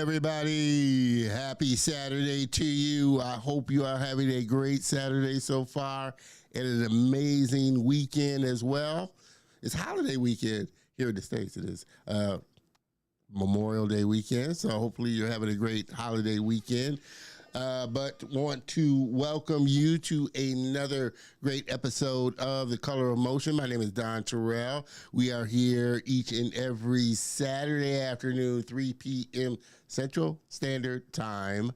everybody. Happy Saturday to you. I hope you are having a great Saturday so far and an amazing weekend as well. It's holiday weekend here in the States. It is Memorial Day weekend, so hopefully you're having a great holiday weekend. But want to welcome you to another great episode of The Color of Motion. My name is Don Terrell. We are here each and every Saturday afternoon, 3 p.m. Central Standard Time,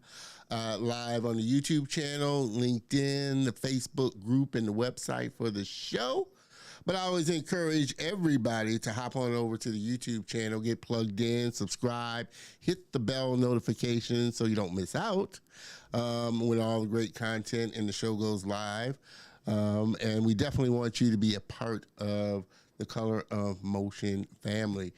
live on the YouTube channel, LinkedIn, the Facebook group, and the website for the show. But I always encourage everybody to hop on over to the YouTube channel, get plugged in, subscribe, hit the bell notification so you don't miss out when all the great content in the show goes live. And we definitely want you to be a part of the Color of Motion family.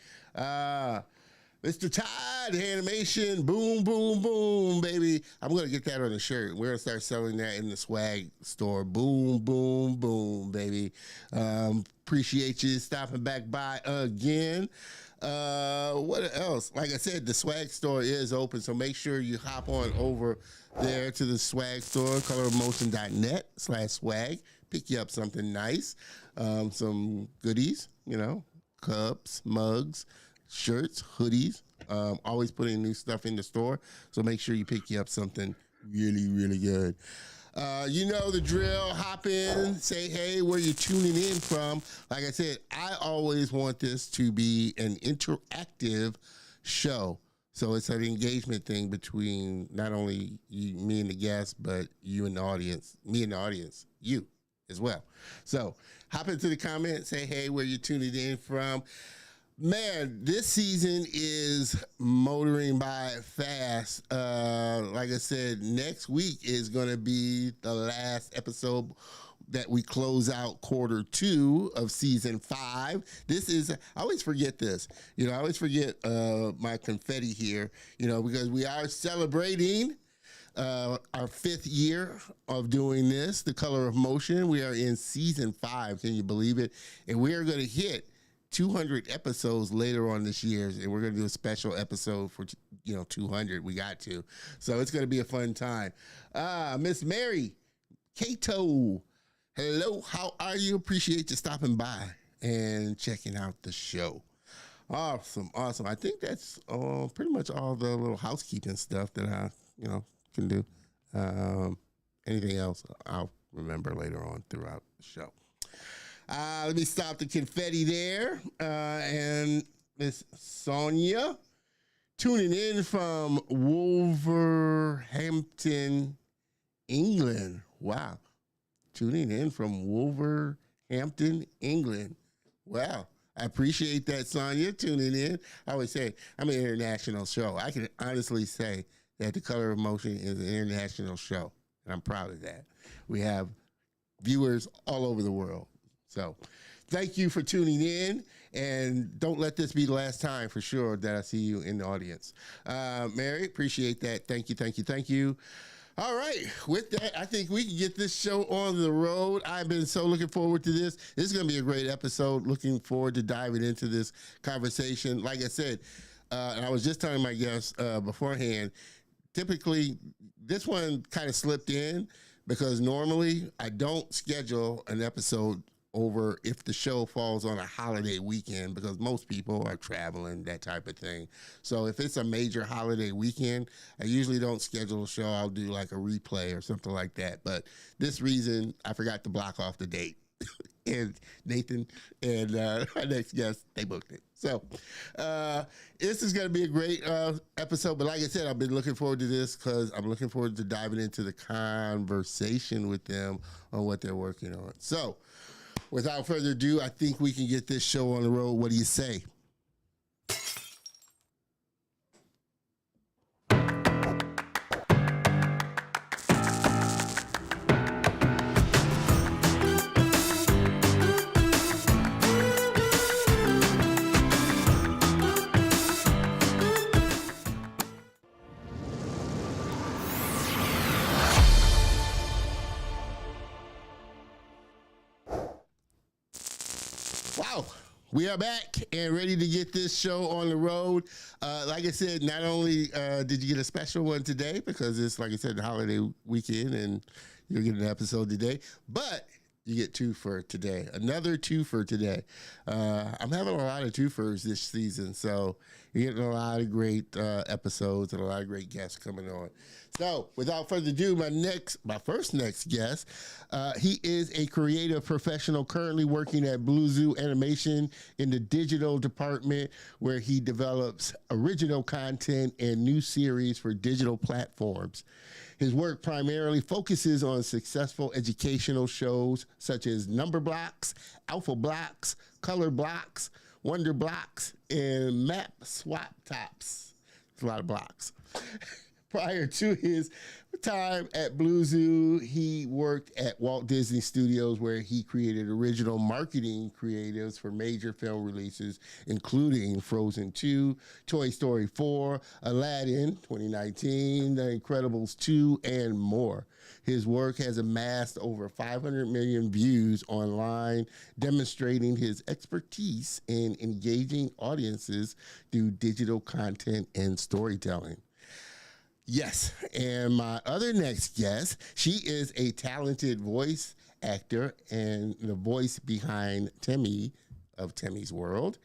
Mr. Todd Animation, boom, boom, boom, baby. I'm going to get that on a shirt. We're going to start selling that in the swag store. Boom, boom, boom, baby. Appreciate you stopping back by again. What else? Like I said, the swag store is open, so make sure you hop on over there to the swag store, colorofmotion.net/swag. Pick you up something nice, some goodies, cups, mugs, shirts, hoodies, always putting new stuff in the store. So make sure you pick you up something really, really good. You know the drill. Hop in, say hey, where you tuning in from. Like I said, I always want this to be an interactive show. So it's an engagement thing between not only me and the guest, but you and the audience, me and the audience, you as well. So hop into the comments, say hey, where you tuning in from. Man, this season is motoring by fast. Like I said, next week is going to be the last episode that we close out quarter 2 of season 5. This is, I always forget this. I always forget my confetti here, because we are celebrating our 5th year of doing this, The Color of Motion. We are in season 5. Can you believe it? And we are going to hit 200 episodes later on this year, and we're going to do a special episode for 200. We got to, so it's going to be a fun time. Miss Mary Cato, hello, how are you? Appreciate you stopping by and checking out the show. Awesome. I think that's pretty much all the little housekeeping stuff that I can do. Anything else I'll remember later on throughout the show. Let me stop the confetti there. And Miss Sonia, tuning in from Wolverhampton, England. Wow. Tuning in from Wolverhampton, England. Wow. I appreciate that, Sonia, tuning in. I always say, I'm an international show. I can honestly say that The Color of Motion is an international show, and I'm proud of that. We have viewers all over the world. So thank you for tuning in, and don't let this be the last time for sure that I see you in the audience. Mary, appreciate that. Thank you. All right, with that, I think we can get this show on the road. I've been so looking forward to this. This is going to be a great episode. Looking forward to diving into this conversation. Like I said, and I was just telling my guests beforehand, typically this one kind of slipped in because normally I don't schedule an episode over if the show falls on a holiday weekend, because most people are traveling, that type of thing. So if it's a major holiday weekend, I usually don't schedule a show. I'll do like a replay or something like that. But this reason, I forgot to block off the date. And Nathan and our next guest, they booked it. So this is going to be a great episode. But like I said, I've been looking forward to this because I'm looking forward to diving into the conversation with them on what they're working on. So without further ado, I think we can get this show on the road. What do you say? We are back and ready to get this show on the road. Like I said, not only did you get a special one today because it's, like I said, the holiday weekend and you'll get an episode today, but you get two for today. Another two for today. I'm having a lot of twofers this season, so you're getting a lot of great episodes and a lot of great guests coming on. So, without further ado, my first guest, he is a creative professional currently working at Blue Zoo Animation in the digital department, where he develops original content and new series for digital platforms. His work primarily focuses on successful educational shows such as Number Blocks, Alpha Blocks, Color Blocks, Wonder Blocks, and Map Swoptops. It's a lot of blocks. Prior to his time at Blue Zoo, he worked at Walt Disney Studios, where he created original marketing creatives for major film releases, including Frozen 2, Toy Story 4, Aladdin 2019, The Incredibles 2, and more. His work has amassed over 500 million views online, demonstrating his expertise in engaging audiences through digital content and storytelling. Yes, and my other next guest, she is a talented voice actor and the voice behind Temi of Temis World.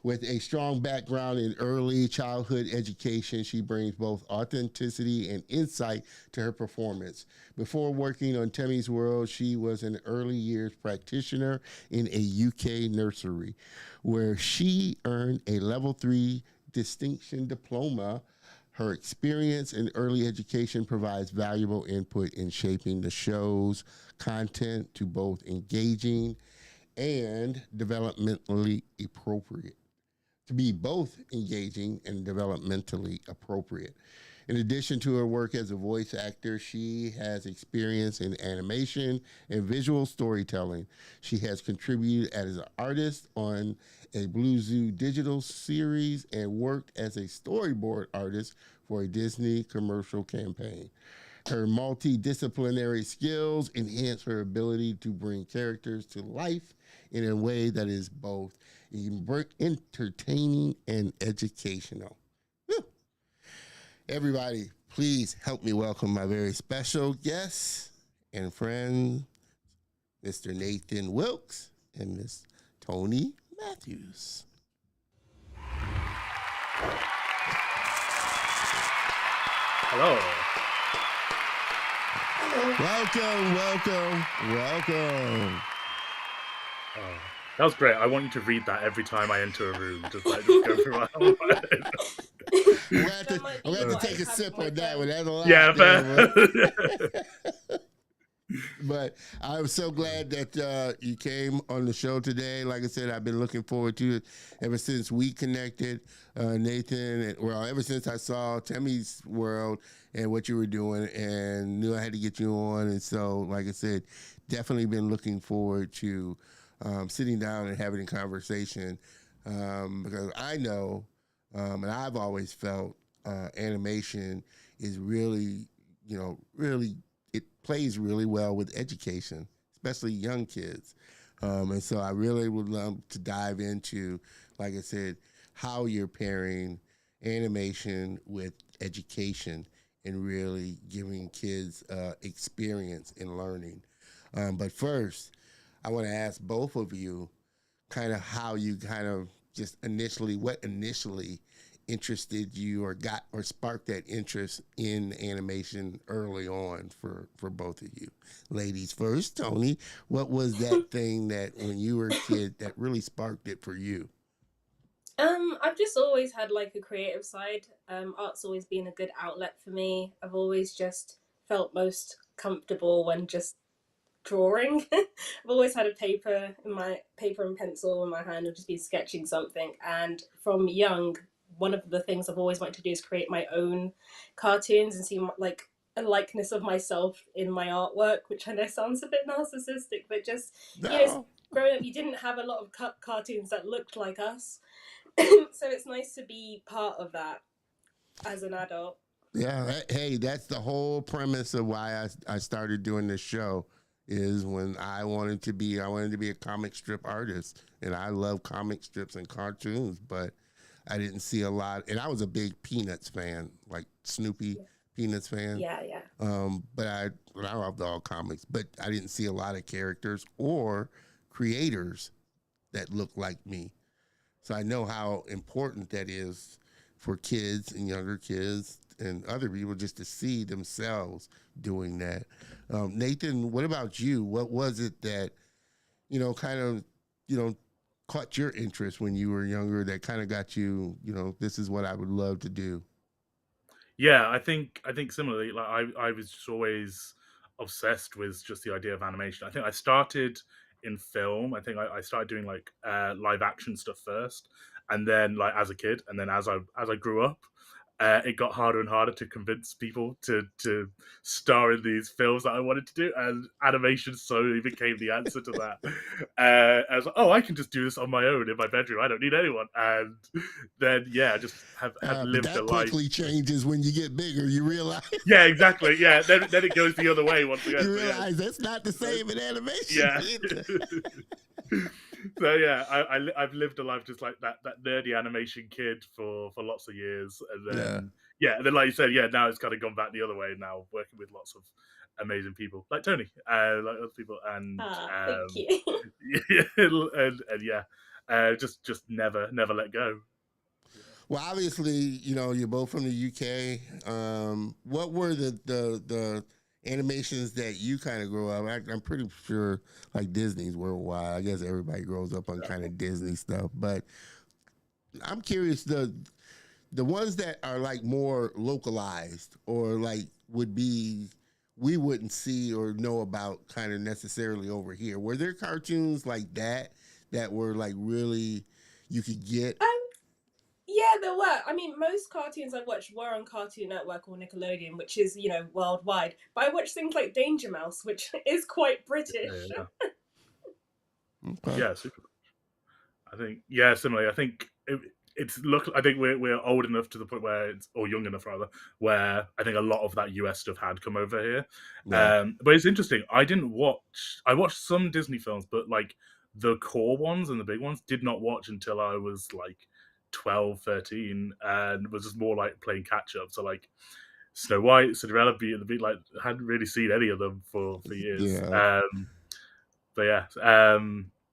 With a strong background in early childhood education, she brings both authenticity and insight to her performance. Before working on Temis World, she was an early years practitioner in a UK nursery, where she earned a level 3 Distinction Diploma. Her experience in early education provides valuable input in shaping the show's content to both engaging and developmentally appropriate. To be both engaging and developmentally appropriate. In addition to her work as a voice actor, she has experience in animation and visual storytelling. She has contributed as an artist on a Blue Zoo digital series and worked as a storyboard artist for a Disney commercial campaign. Her multidisciplinary skills enhance her ability to bring characters to life in a way that is both entertaining and educational. Whew. Everybody, please help me welcome my very special guest and friend, Mr. Nathan Wilkes and Miss Toni Matthews. Hello. Welcome. Oh, that was great. I want you to read that every time I enter a room. Just go through my whole mind. I'm going to have to take a sip on that one. That's a lot. Yeah, fair. But I'm so glad that you came on the show today. Like I said, I've been looking forward to it ever since we connected, Nathan. Ever since I saw Temis World and what you were doing, and knew I had to get you on. And so, like I said, definitely been looking forward to sitting down and having a conversation, because I know, and I've always felt, animation is really, really, it plays really well with education, especially young kids. And so I really would love to dive into, like I said, how you're pairing animation with education and really giving kids experience in learning. But first, I want to ask both of you kind of how you kind of just what initially interested you or sparked that interest in animation early on for both of you. Ladies first, Toni, what was that thing that when you were a kid that really sparked it for you? I've just always had like a creative side. Art's always been a good outlet for me. I've always just felt most comfortable when just drawing. I've always had a paper and pencil in my hand and just been sketching something. And from young, one of the things I've always wanted to do is create my own cartoons and see like a likeness of myself in my artwork, which I know sounds a bit narcissistic, but just, growing up, you didn't have a lot of cartoons that looked like us. So it's nice to be part of that as an adult. Yeah, hey, that's the whole premise of why I started doing this show, is when I wanted to be a comic strip artist, and I love comic strips and cartoons, but I didn't see a lot. And I was a big Peanuts fan, like Snoopy Peanuts fan. Yeah, yeah. But I loved all comics, but I didn't see a lot of characters or creators that looked like me. So I know how important that is for kids and younger kids and other people just to see themselves doing that. Nathan, what about you? What was it that, kind of, caught your interest when you were younger that kind of got you, this is what I would love to do? Yeah, I think similarly. Like I was just always obsessed with just the idea of animation. I think I started in film. I think I started doing like live action stuff first, and then like as a kid, and then as I grew up, it got harder and harder to convince people to star in these films that I wanted to do, and animation slowly became the answer to that. I was like, oh, I can just do this on my own in my bedroom. I don't need anyone. And then I just have But lived a that life. quickly changes when you get bigger. You realize. Yeah, exactly. Yeah, then it goes the other way once again. You realize that's not the same in animation. Yeah. either. So I've lived a life just like that nerdy animation kid for lots of years, and then and then like you said, now it's kind of gone back the other way. Now working with lots of amazing people like Tony, like other people, and Thank you. just never let go. Well, obviously, you're both from the UK. What were the animations that you kind of grew up? I'm pretty sure like Disney's worldwide. I guess everybody grows up on kind of Disney stuff, but I'm curious the ones that are like more localized or like we wouldn't see or know about kind of necessarily over here. Were there cartoons like that were like really you could get? Yeah, there were. I mean, most cartoons I watched were on Cartoon Network or Nickelodeon, which is, worldwide. But I watched things like Danger Mouse, which is quite British. Okay. Yeah, super. I think similarly. I think it's look. I think we're old enough to the point where or young enough rather, where I think a lot of that US stuff had come over here. Yeah. But it's interesting. I watched some Disney films, but like the core ones and the big ones did not watch until I was like 12, 13, and was just more like playing catch up. So like Snow White, Cinderella, Beauty and the Beast, like hadn't really seen any of them for years. Yeah. But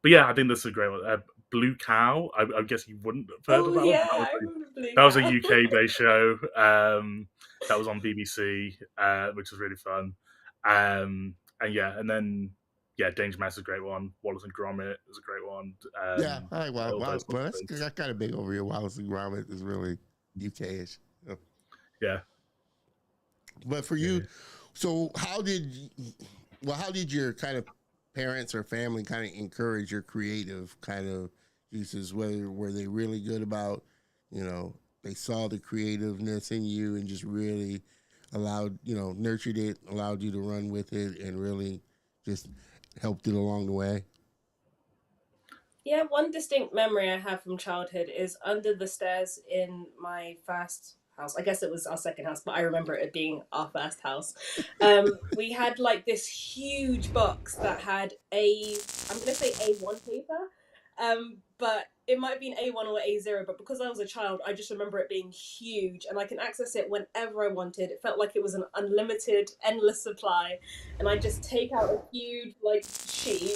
yeah, I think this is a great one. Blue Cow. I guess you wouldn't have heard of that one. I remember Blue That was a Cow. UK based show. That was on BBC, which was really fun. And then Danger Mouse is a great one. Wallace and Gromit is a great one. All right. Well, that's kind of big over here. Wallace and Gromit is really UK-ish. Yeah. But for you, so how did your kind of parents or family kind of encourage your creative kind of uses? Were they really good about, they saw the creativeness in you and just really allowed, nurtured it, allowed you to run with it and really just helped it along the way? Yeah, one distinct memory I have from childhood is under the stairs in my first house. I guess it was our second house, but I remember it being our first house. We had like this huge box that had I'm going to say A1 paper, but it might have been A1 or A0, but because I was a child, I just remember it being huge and I can access it whenever I wanted. It felt like it was an unlimited, endless supply. And I just take out a huge like sheet,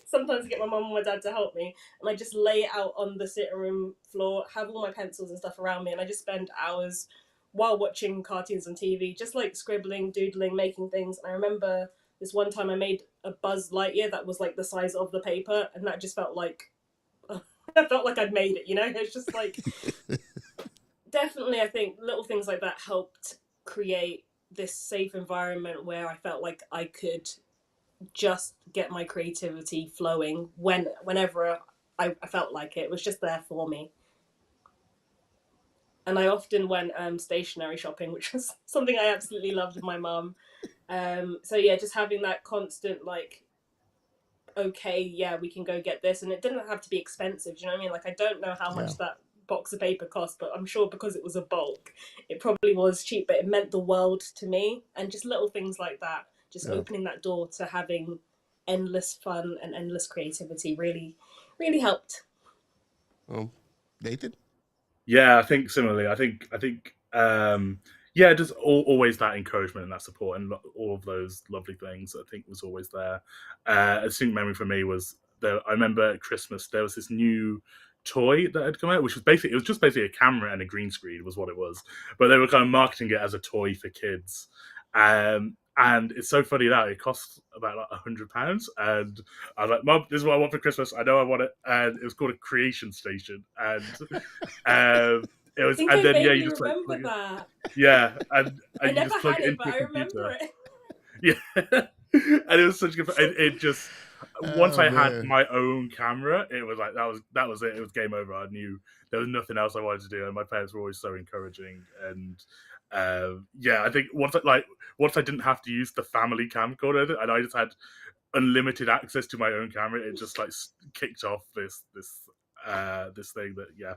sometimes get my mum and my dad to help me, and I just lay it out on the sitting room floor, have all my pencils and stuff around me, and I just spend hours while watching cartoons on TV, just like scribbling, doodling, making things. And I remember this one time I made a Buzz Lightyear that was like the size of the paper, and that just felt like I felt like I'd made it, It's just like definitely I think little things like that helped create this safe environment where I felt like I could just get my creativity flowing whenever I felt like it was just there for me. And I often went stationery shopping, which was something I absolutely loved with my mum. So just having that constant like, okay, we can go get this, and it didn't have to be expensive. Do you know what I mean? Like I don't know how much that box of paper cost, but I'm sure because it was a bulk, it probably was cheap, but it meant the world to me. And just little things like that just opening that door to having endless fun and endless creativity really, really helped. Nathan? Yeah, I think similarly. I think yeah, just always that encouragement and that support and all of those lovely things I think was always there. A distinct memory for me was that I remember at Christmas there was this new toy that had come out, which was basically, it was just basically a camera and a green screen was what it was, but they were kind of marketing it as a toy for kids. And it's so funny that it costs about like £100, and I was like, "Mum, this is what I want for Christmas. I know I want it." And it was called a creation station, and it was, I think and I then yeah, vaguely you just like remember that. yeah, and I you never just plug had it it, into but your I computer. remember it. Yeah, and it was such a good. It just once Oh, I had man. my own camera, it was like that was it. It was game over. I knew there was nothing else I wanted to do, and my parents were always so encouraging. And yeah, I think once I didn't have to use the family camcorder, and I just had unlimited access to my own camera, it just like kicked off this thing that yeah.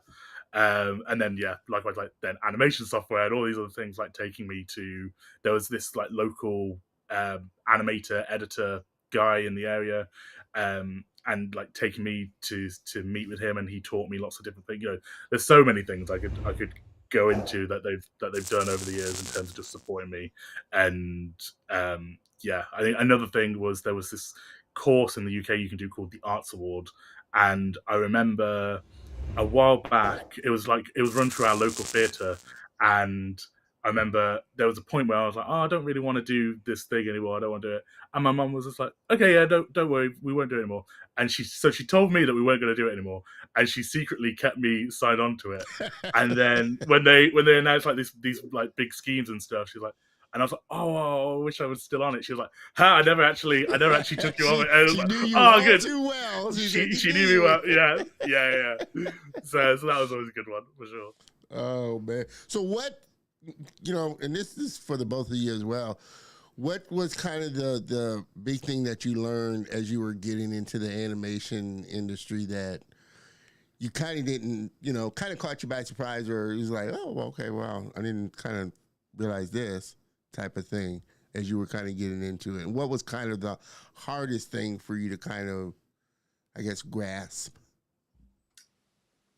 And then yeah, likewise, like then animation software and all these other things, like taking me to, there was this like local animator editor guy in the area, and like taking me to meet with him, and he taught me lots of different things. You know, there's so many things I could go into that they've done over the years in terms of just supporting me. And yeah, I think another thing was there was this course in the UK you can do called the Arts Award, and I remember a while back it was run through our local theatre, and I remember there was a point where I was like, "Oh, I don't really want to do this thing anymore. I don't want to do it." And my mum was just like, "Okay, yeah, don't worry, we won't do it anymore." And she told me that we weren't going to do it anymore, and she secretly kept me signed on to it. And then when they announced like these like big schemes and stuff, she's like, and I was like, "Oh, I wish I was still on it." She was like, "Ha, I never actually took you on it." And I was She like, knew you "Oh, all good." too well. She knew me well. Yeah. So that was always a good one for sure. Oh, man. So what, and this is for the both of you as well. What was kind of the big thing that you learned as you were getting into the animation industry that you kind of didn't, kind of caught you by surprise, or it was like, oh, okay, wow, I didn't kind of realize this type of thing as you were kind of getting into it? And what was kind of the hardest thing for you to kind of, I guess, grasp?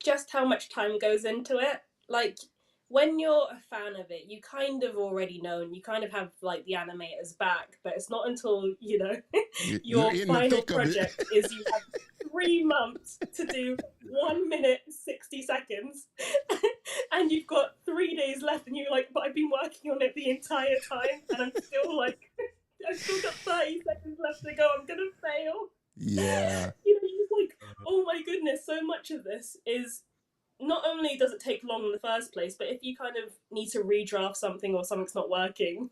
Just how much time goes into it. Like, when you're a fan of it, you kind of already know, and you kind of have like the animators back, but it's not until You're your in the final thick of it. project is you have 3 months to do 1 minute 60 seconds, and you've got 3 days left, and you're like, "But I've been working on it the entire time, and I'm still like, I've still got 30 seconds left to go. I'm gonna fail." Yeah. You're just like, "Oh my goodness!" So much of this is, not only does it take long in the first place, but if you kind of need to redraft something or something's not working,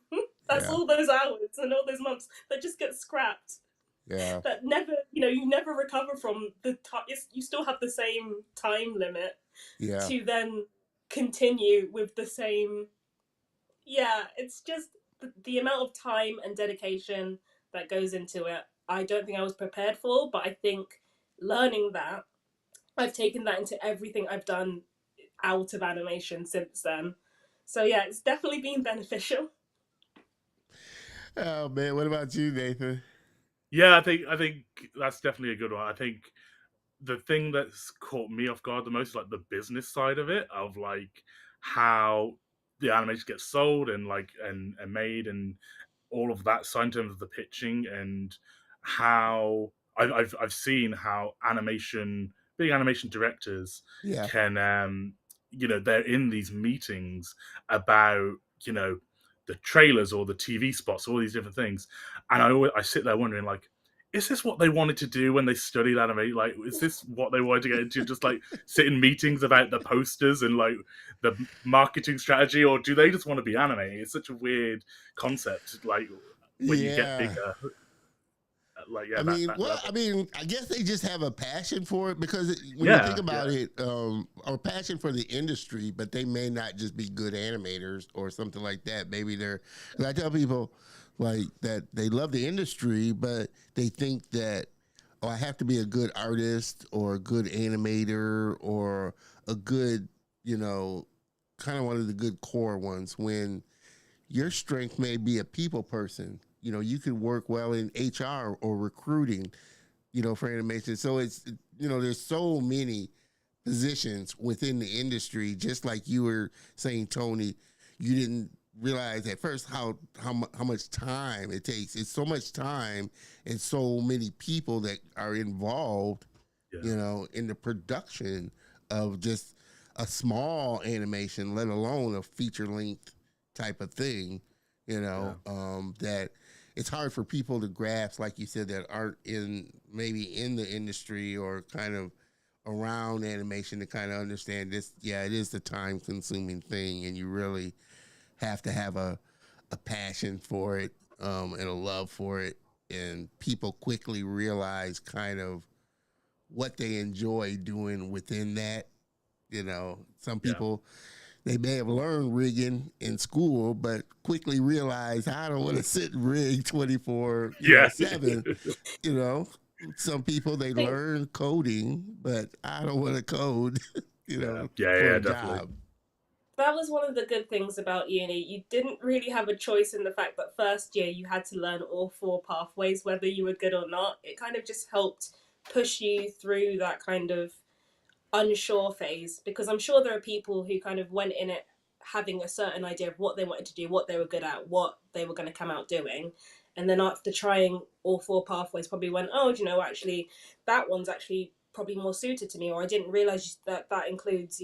that's Yeah. all those hours and all those months that just get scrapped. Yeah. That never, you never recover from the time. You still have the same time limit Yeah. to then continue with the same. Yeah, it's just the amount of time and dedication that goes into it. I don't think I was prepared for, but I think learning that, I've taken that into everything I've done out of animation since then. So yeah, it's definitely been beneficial. Oh, man. What about you, Nathan? Yeah, I think that's definitely a good one. I think the thing that's caught me off guard the most is like the business side of it, of like how the animation gets sold and like and made, and all of that side in terms of the pitching, and how I've seen how big animation directors Yeah. can they're in these meetings about the trailers or the TV spots, all these different things, and I sit there wondering, like, is this what they wanted to do when they studied anime? Like, is this what they wanted to get into? Just like sit in meetings about the posters and like the marketing strategy, or do they just want to be anime? It's such a weird concept. Like when you get Yeah. bigger, like yeah, I that mean, that well, level. I mean, I guess they just have a passion for it, because when you think Yeah, about it, or passion for the industry, but they may not just be good animators or something like that. Maybe they're, 'cause I tell people like that they love the industry, but they think that, oh, I have to be a good artist or a good animator or a good, kind of one of the good core ones, when your strength may be a people person. you could work well in HR or recruiting, for animation. So it's, there's so many positions within the industry, just like you were saying, Tony. You didn't realize at first how much time it takes. It's so much time and so many people that are involved, in the production of just a small animation, let alone a feature length type of thing, that it's hard for people to grasp, like you said, that aren't maybe in the industry or kind of around animation, to kind of understand this. Yeah, it is the time consuming thing, and you really have to have a passion for it, and a love for it. And people quickly realize kind of what they enjoy doing within that. Some people, they may have learned rigging in school, but quickly realize I don't want to sit and rig 24/7. Some people, they learn coding, but I don't want to code, for a job. That was one of the good things about uni. You didn't really have a choice in the fact that first year you had to learn all 4 pathways, whether you were good or not. It kind of just helped push you through that kind of unsure phase, because I'm sure there are people who kind of went in it having a certain idea of what they wanted to do, what they were good at, what they were going to come out doing. And then after trying all 4 pathways, probably went, oh, actually, that one's actually probably more suited to me, or I didn't realize that includes,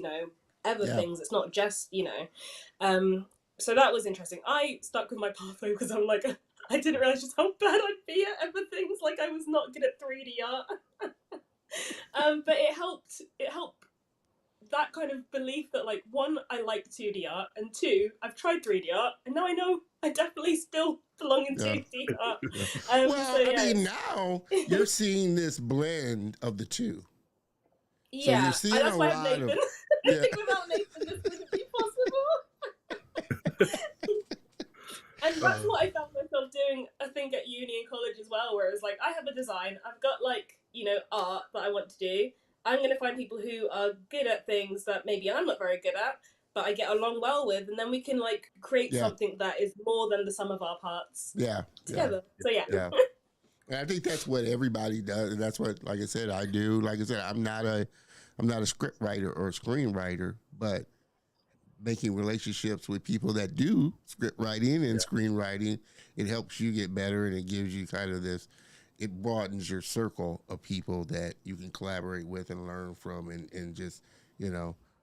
other things. It's not just, so that was interesting. I stuck with my pathway because I'm like, I didn't realize just how bad I'd be at other things. Like, I was not good at 3D art. But it helped that kind of belief that, like, 1, I like 2D art, and 2, I've tried 3D art, and now I know I definitely still belong in 2D art. Now you're seeing this blend of the two. Yeah, so you're seeing that's why I'm Nathan. I think without Nathan, this wouldn't be possible. And that's what I found myself doing, I think, at uni and college as well, where it was like, I have a design, I've got, like, art that I want to do. I'm going to find people who are good at things that maybe I'm not very good at, but I get along well with, and then we can, like, create something that is more than the sum of our parts together. So, yeah. And I think that's what everybody does, and that's what, like I said, I do. Like I said, I'm not a script writer or a screenwriter, but making relationships with people that do script writing and screenwriting, it helps you get better, and it gives you kind of this, it broadens your circle of people that you can collaborate with and learn from, and just,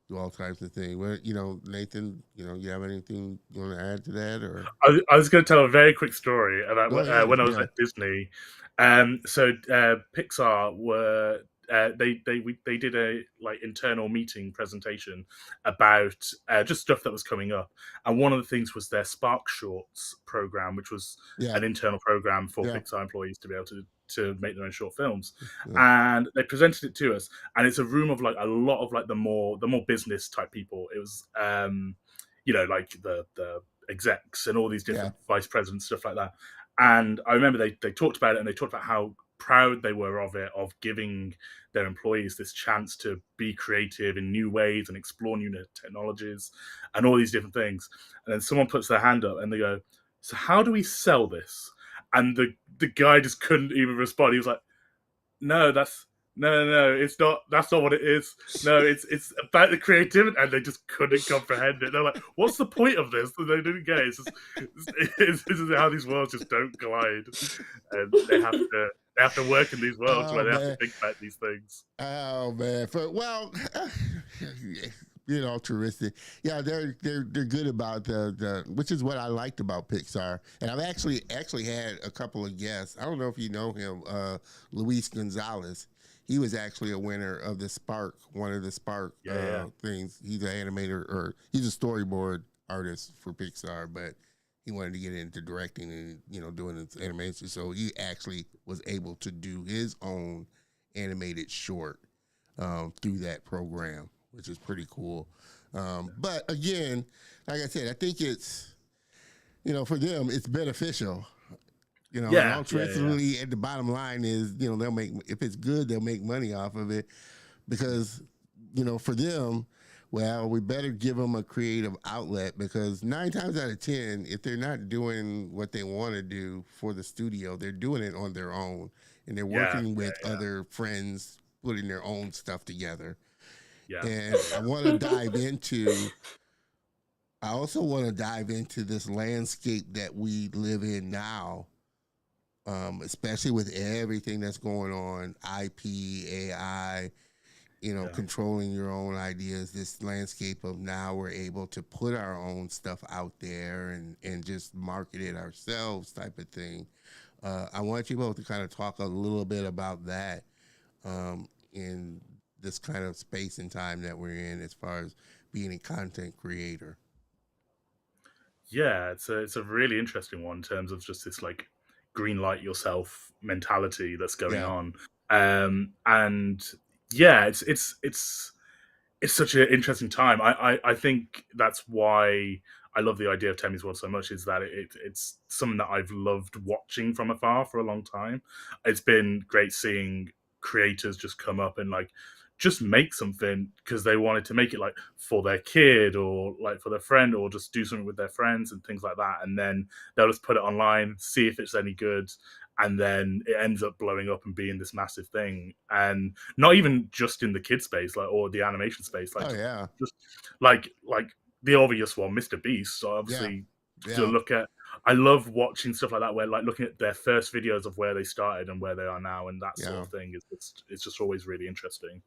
do all types of things. Well, Nathan, you have anything you want to add to that? Or I was going to tell a very quick story about when I was at Disney. So Pixar were they did a internal meeting presentation about just stuff that was coming up, and one of the things was their Spark Shorts program, which was an internal program for Pixar employees to be able to make their own short films. And they presented it to us, and it's a room of like a lot of like the more business type people. It was like the execs and all these different vice presidents, stuff like that. And I remember they talked about it, and they talked about how proud they were of it, of giving their employees this chance to be creative in new ways and explore new technologies and all these different things. And then someone puts their hand up and they go, so how do we sell this? And the guy just couldn't even respond. He was like, no, it's not. That's not what it is. No, it's about the creativity, and they just couldn't comprehend it. They're like, "What's the point of this?" And they didn't get it. This is how these worlds just don't collide, and they have to work in these worlds where they have to think about these things. Oh man! Altruistic. Yeah, they're good about the which is what I liked about Pixar. And I've actually had a couple of guests. I don't know if you know him, Luis Gonzalez. He was actually a winner of the Spark, one of the Spark things. He's an animator, or he's a storyboard artist for Pixar, but he wanted to get into directing and doing his animation. So he actually was able to do his own animated short through that program, which is pretty cool. But again, like I said, I think it's for them it's beneficial. Altruistically, at the bottom line is, they'll make, if it's good, they'll make money off of it, because, for them, Well, we better give them a creative outlet, because 9 times out of 10, if they're not doing what they want to do for the studio, they're doing it on their own, and they're Yeah, working with other friends, putting their own stuff together. yeah, And I want to dive into. I also want to dive into this landscape that we live in now, especially with everything that's going on, IP, AI, yeah, controlling your own ideas. This landscape of now we're able to put our own stuff out there and just market it ourselves, type of thing. I want you both to kind of talk a little bit about that, in this kind of space and time that we're in, as far as being a content creator. yeah. It's a really interesting one in terms of just this like green light yourself mentality that's going Yeah. on. And yeah, it's such an interesting time. I think that's why I love the idea of Temis World so much, is that it's something that I've loved watching from afar for a long time. It's been great seeing creators just come up and like just make something because they wanted to make it like for their kid or like for their friend, or just do something with their friends and things like that, and then they'll just put it online, see if it's any good, and then it ends up blowing up and being this massive thing. And not even just in the kid space, like, or the animation space, like Oh yeah. just like the obvious one, Mr. Beast. So Yeah. obviously, to Yeah. look at, I love watching stuff like that, where like looking at their first videos of where they started and where they are now, and that sort Yeah. of thing is it's just always really interesting.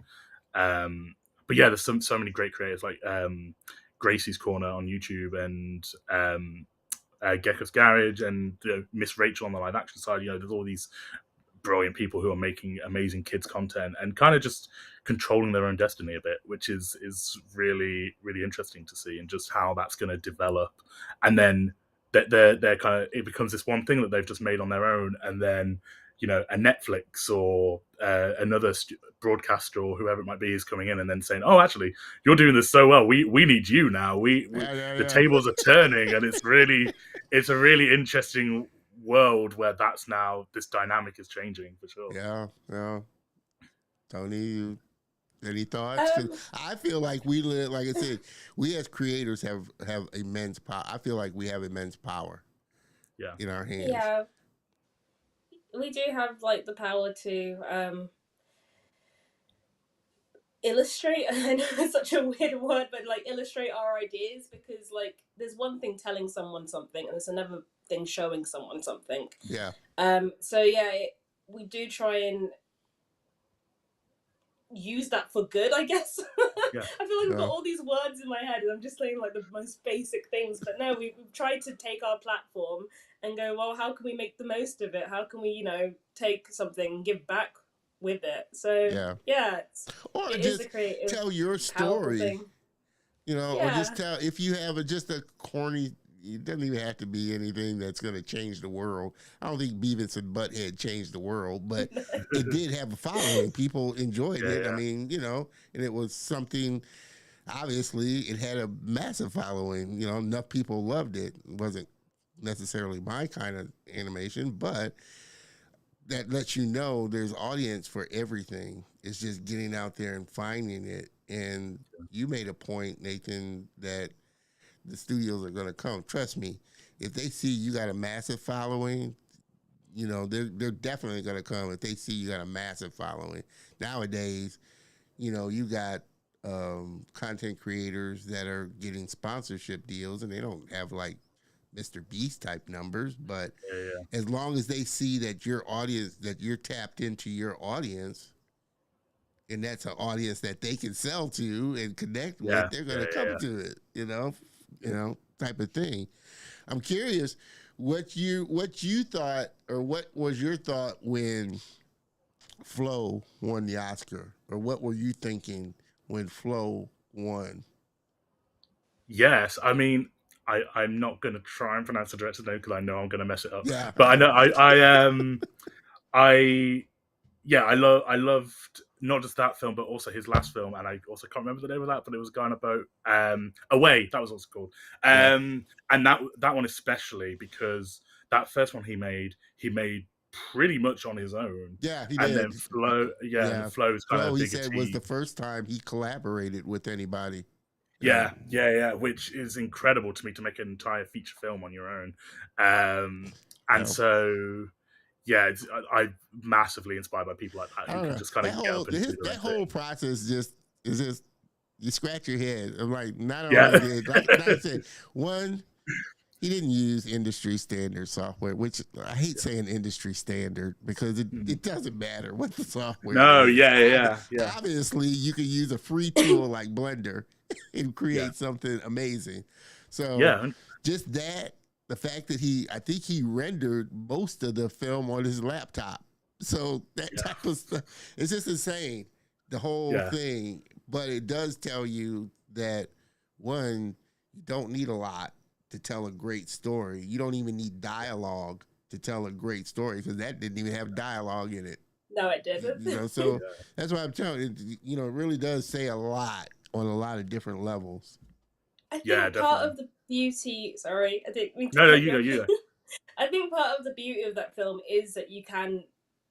Um, but yeah, there's so many great creators like Gracie's Corner on YouTube, and Gecko's Garage, and Miss Rachel on the live action side. There's all these brilliant people who are making amazing kids content and kind of just controlling their own destiny a bit, which is really really interesting to see, and just how that's going to develop. And then they're kind of, it becomes this one thing that they've just made on their own, and then a Netflix or another broadcaster or whoever it might be is coming in and then saying, "Oh, actually, you're doing this so well. We need you now. The Yeah. tables are turning," and it's a really interesting world where that's now, this dynamic is changing for sure. Yeah. Yeah. Tony, any thoughts? Because Um, I feel like we live, like I said, we as creators have immense power. I feel like we have immense power Yeah, in our hands. yeah, we do have like the power to illustrate. I know it's such a weird word, but like illustrate our ideas, because like there's one thing telling someone something, and there's another thing showing someone something. Yeah. So yeah, we do try and use that for good, I guess. yeah, I feel like I've got Yeah. all these words in my head and I'm just saying like the most basic things, but no, we've tried to take our platform and go, well, how can we make the most of it? How can we, take something and give back with it? So Yeah. yeah, Or it is a just creative, tell your powerful story, thing. or just Yeah. tell, if you have just a corny, it doesn't even have to be anything that's going to change the world. I don't think Beavis and Butthead changed the world, but it did have a following. People enjoyed yeah, it. I yeah, mean, and it was something, obviously, it had a massive following. Enough people loved it. It wasn't necessarily my kind of animation, but that lets you know there's audience for everything. It's just getting out there and finding it. And you made a point, Nathan, that the studios are going to come. Trust me, if they see you got a massive following, they're definitely going to come. If they see you got a massive following nowadays, you got content creators that are getting sponsorship deals, and they don't have like Mr. Beast type numbers, but yeah, as long as they see that your audience, that you're tapped into your audience, and that's an audience that they can sell to and connect yeah, with, they're yeah, going to yeah, come yeah. to it, type of thing. I'm curious what you thought, or what was your thought when Flo won the Oscar, or what were you thinking when Flo won? Yes, I mean, I'm not going to try and pronounce the director's name because I know I'm going to mess it up. Yeah. But I know I yeah, I loved not just that film, but also his last film, and I also can't remember the name of that, but it was a guy on a boat. Away, that was what it's called. Yeah. And that one especially, because that first one he made pretty much on his own, Yeah, he and then did. Flow, yeah, and Yeah. Flow's kind Flo, of he bigger said, was the team. first time he collaborated with anybody. Yeah, which is incredible to me, to make an entire feature film on your own. And Yeah. so, yeah, I'm massively inspired by people like that I who don't can know. just kind of get up and do their That own whole thing. process is just you scratch your head. I'm like, not Yeah. only did like I said, one, he didn't use industry standard software, which I hate saying industry standard because it doesn't matter what the software No, is. yeah. Obviously, you can use a free tool like Blender and create Yeah. something amazing. So Yeah. just that, the fact that I think he rendered most of the film on his laptop. So that type of stuff, it's just insane, the whole Yeah. thing. But it does tell you that, one, you don't need a lot to tell a great story. You don't even need dialogue to tell a great story because that didn't even have dialogue in it. No, it didn't. You know, so that's why I'm telling you, you know, it really does say a lot on a lot of different levels. I think Yeah, part definitely. of the beauty, sorry, I didn't mean to No, cut you you go. off. I think part of the beauty of that film is that you can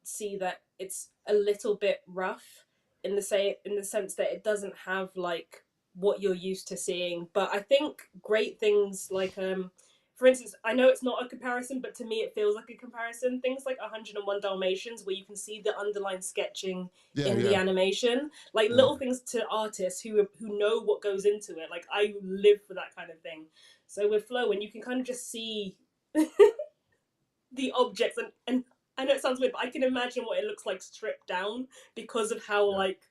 see that it's a little bit rough in the sense that it doesn't have like what you're used to seeing. But I think great things like for instance, I know it's not a comparison, but to me it feels like a comparison. Things like 101 Dalmatians, where you can see the underlying sketching in the animation, like little things to artists who know what goes into it. Like I live for that kind of thing. So with Flow, and you can kind of just see the objects, and I know it sounds weird, but I can imagine what it looks like stripped down because of how like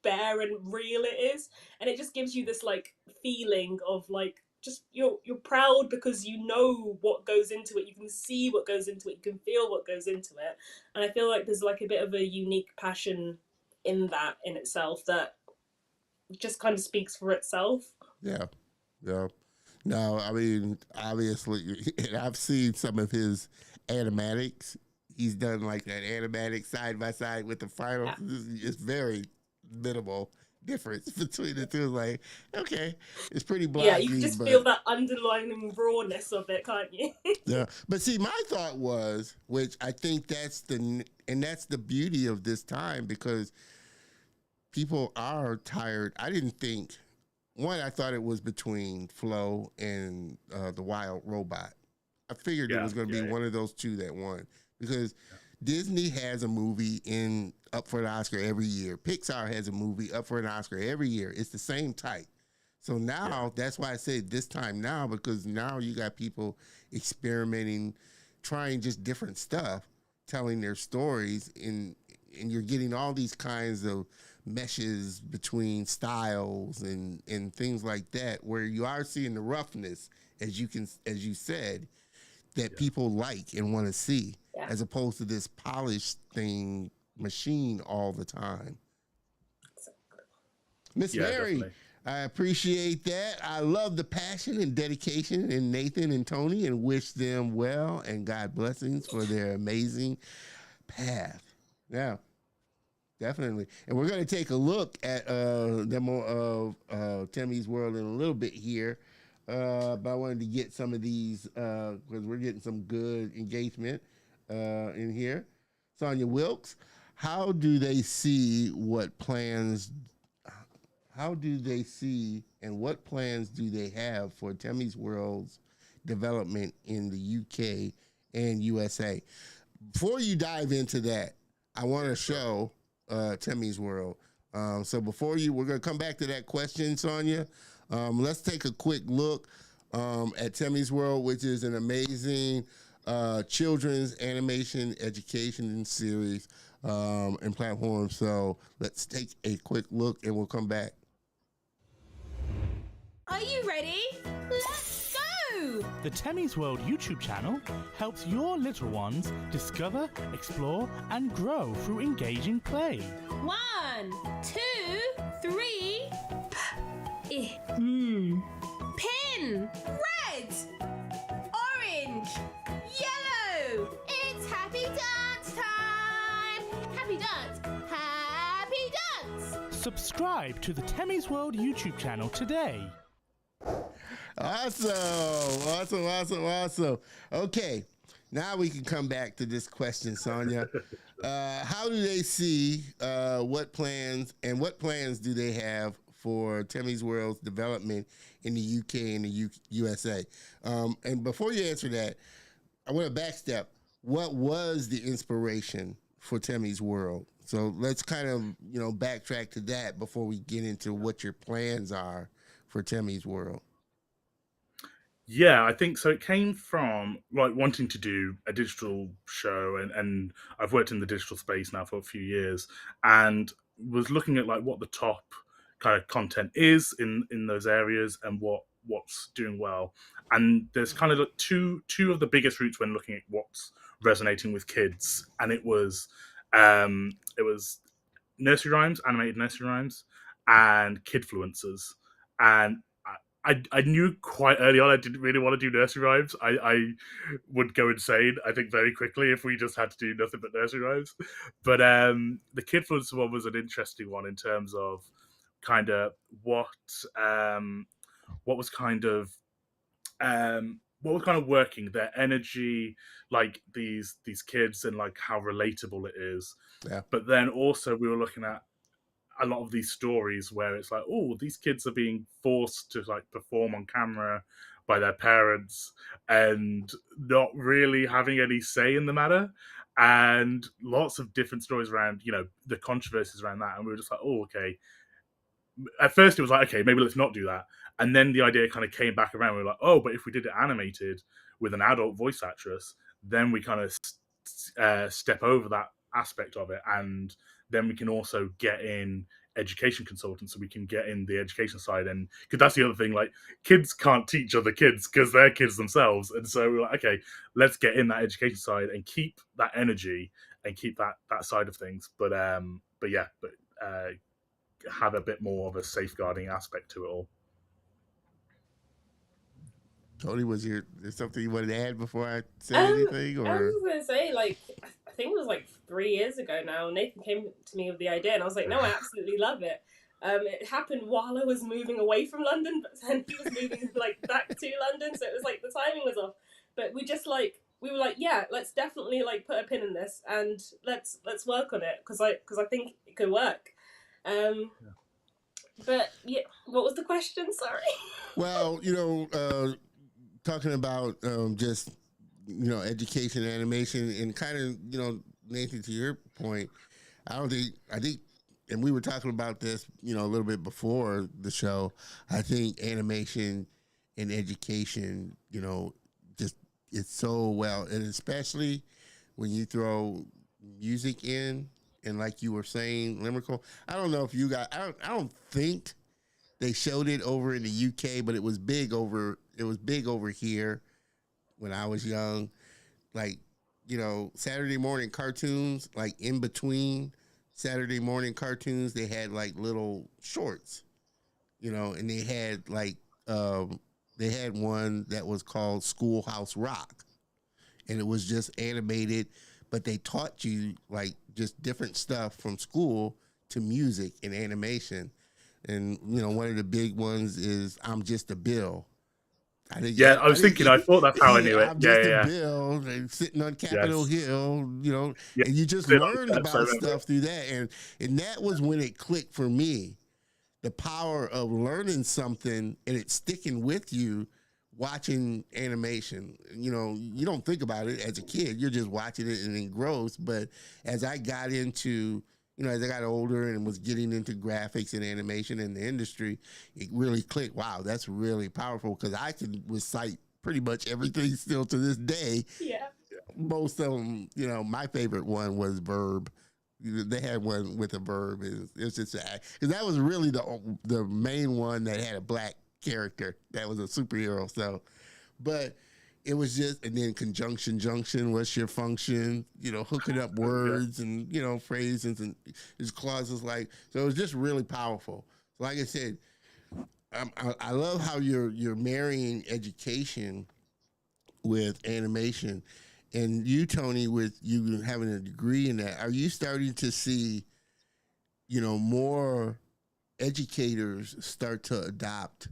bare and real it is, and it just gives you this like feeling of like just you're proud because you know what goes into it, you can see what goes into it, you can feel what goes into it, and I feel like there's like a bit of a unique passion in that in itself that just kind of speaks for itself. Yeah. No, I mean, obviously, and I've seen some of his animatics. He's done like that animatic side by side with the final. Yeah. It's very minimal difference between the two. Like, okay, it's pretty blocky. Yeah, you can just feel that underlying rawness of it, can't you? Yeah, but see, my thought was, which I think that's the beauty of this time, because people are tired. I didn't think. One, I thought it was between Flo and the Wild Robot. I figured it was going to be one of those two that won, because Disney has a movie up for an Oscar every year. Pixar has a movie up for an Oscar every year. It's the same type. So now that's why I say this time now, because now you got people experimenting, trying just different stuff, telling their stories, and you're getting all these kinds of meshes between styles and things like that, where you are seeing the roughness, as you said, that people like and want to see, as opposed to this polished thing machine all the time. Miss Mary, definitely. I appreciate that. I love the passion and dedication in Nathan and Tony, and wish them well and God blessings for their amazing path. Now, definitely. And we're going to take a look at demo of Temis World in a little bit here. But I wanted to get some of these, because we're getting some good engagement in here. Sonia Wilkes, how do they see and what plans do they have for Temis World's development in the UK and USA? Before you dive into that, I want to show Temis World. So we're going to come back to that question, Sonia. Let's take a quick look at Temis World, which is an amazing children's animation education series and platform. So let's take a quick look and we'll come back. Are you ready? Let's go! The Temis World YouTube channel helps your little ones discover, explore, and grow through engaging play. 1, 2, 3. Pin. Red. Orange. Yellow. It's happy dance time. Happy dance. Happy dance. Subscribe to the Temis World YouTube channel today. Awesome. Okay, now we can come back to this question, Sonia. How do they see what plans do they have for Temis World's development in the UK and the USA. And before you answer that, I want to backstep. What was the inspiration for Temis World? So let's kind of, backtrack to that before we get into what your plans are for Temis World. Yeah, I think so. It came from like wanting to do a digital show, and I've worked in the digital space now for a few years, and was looking at like what the top kind of content is in those areas and what's doing well. And there's kind of like two of the biggest routes when looking at what's resonating with kids, and it was nursery rhymes, animated nursery rhymes, and kidfluencers. And I knew quite early on I didn't really want to do nursery rhymes. I would go insane, I think, very quickly if we just had to do nothing but nursery rhymes. But the kidfluencer one was an interesting one in terms of kind of what was kind of working, their energy, like these kids, and like how relatable it is. Yeah. But then also we were looking at a lot of these stories where it's like, oh, these kids are being forced to like perform on camera by their parents and not really having any say in the matter, and lots of different stories around, the controversies around that. And we were just like, oh, okay. At first it was like, okay, maybe let's not do that. And then the idea kind of came back around. We were like, oh, but if we did it animated with an adult voice actress, then we kind of step over that aspect of it, and then we can also get in education consultants, so we can get in the education side. And because that's the other thing, like kids can't teach other kids because they're kids themselves, and so we're like, okay, let's get in that education side and keep that energy and keep that side of things, but have a bit more of a safeguarding aspect to it all. Tony, was there something you wanted to add before I said anything? Or I was going to say, like, I think it was like 3 years ago now, Nathan came to me with the idea, and I was like, no, I absolutely love it. It happened while I was moving away from London, but then he was moving like back to London, so it was like the timing was off. But we were like, yeah, let's definitely like put a pin in this and let's work on it because I think it could work. But yeah, what was the question? Sorry. Well, talking about just education and animation, and kind of Nathan, to your point, I think, and we were talking about this a little bit before the show. I think animation and education, just it's so well, and especially when you throw music in, and like you were saying, Limerickle. I don't know if you got. I don't think they showed it over in the UK, but it was big over. It was big over here when I was young. Like, Saturday morning cartoons. Like in between Saturday morning cartoons, they had like little shorts. And they had like they had one that was called Schoolhouse Rock, and it was just animated. But they taught you like just different stuff from school to music and animation. And, one of the big ones is I'm Just a Bill. I was thinking, I thought that's how I knew it. I'm just a bill sitting on Capitol Hill, and you just learned about stuff through that. And that was when it clicked for me, the power of learning something and it sticking with you. Watching animation, you don't think about it as a kid. You're just watching it and it grows. But as I got into, as I got older and was getting into graphics and animation in the industry, it really clicked. Wow, that's really powerful, because I can recite pretty much everything still to this day. Yeah. Most of them, my favorite one was Verb. They had one with a verb. It's just because that was really the main one that had a black character that was a superhero. So, but it was just, and then conjunction junction, what's your function, hooking up words and phrases and his clauses, like, so it was just really powerful. Like I said, I love how you're marrying education with animation. And you, Tony, with you having a degree in that, are you starting to see more educators start to adopt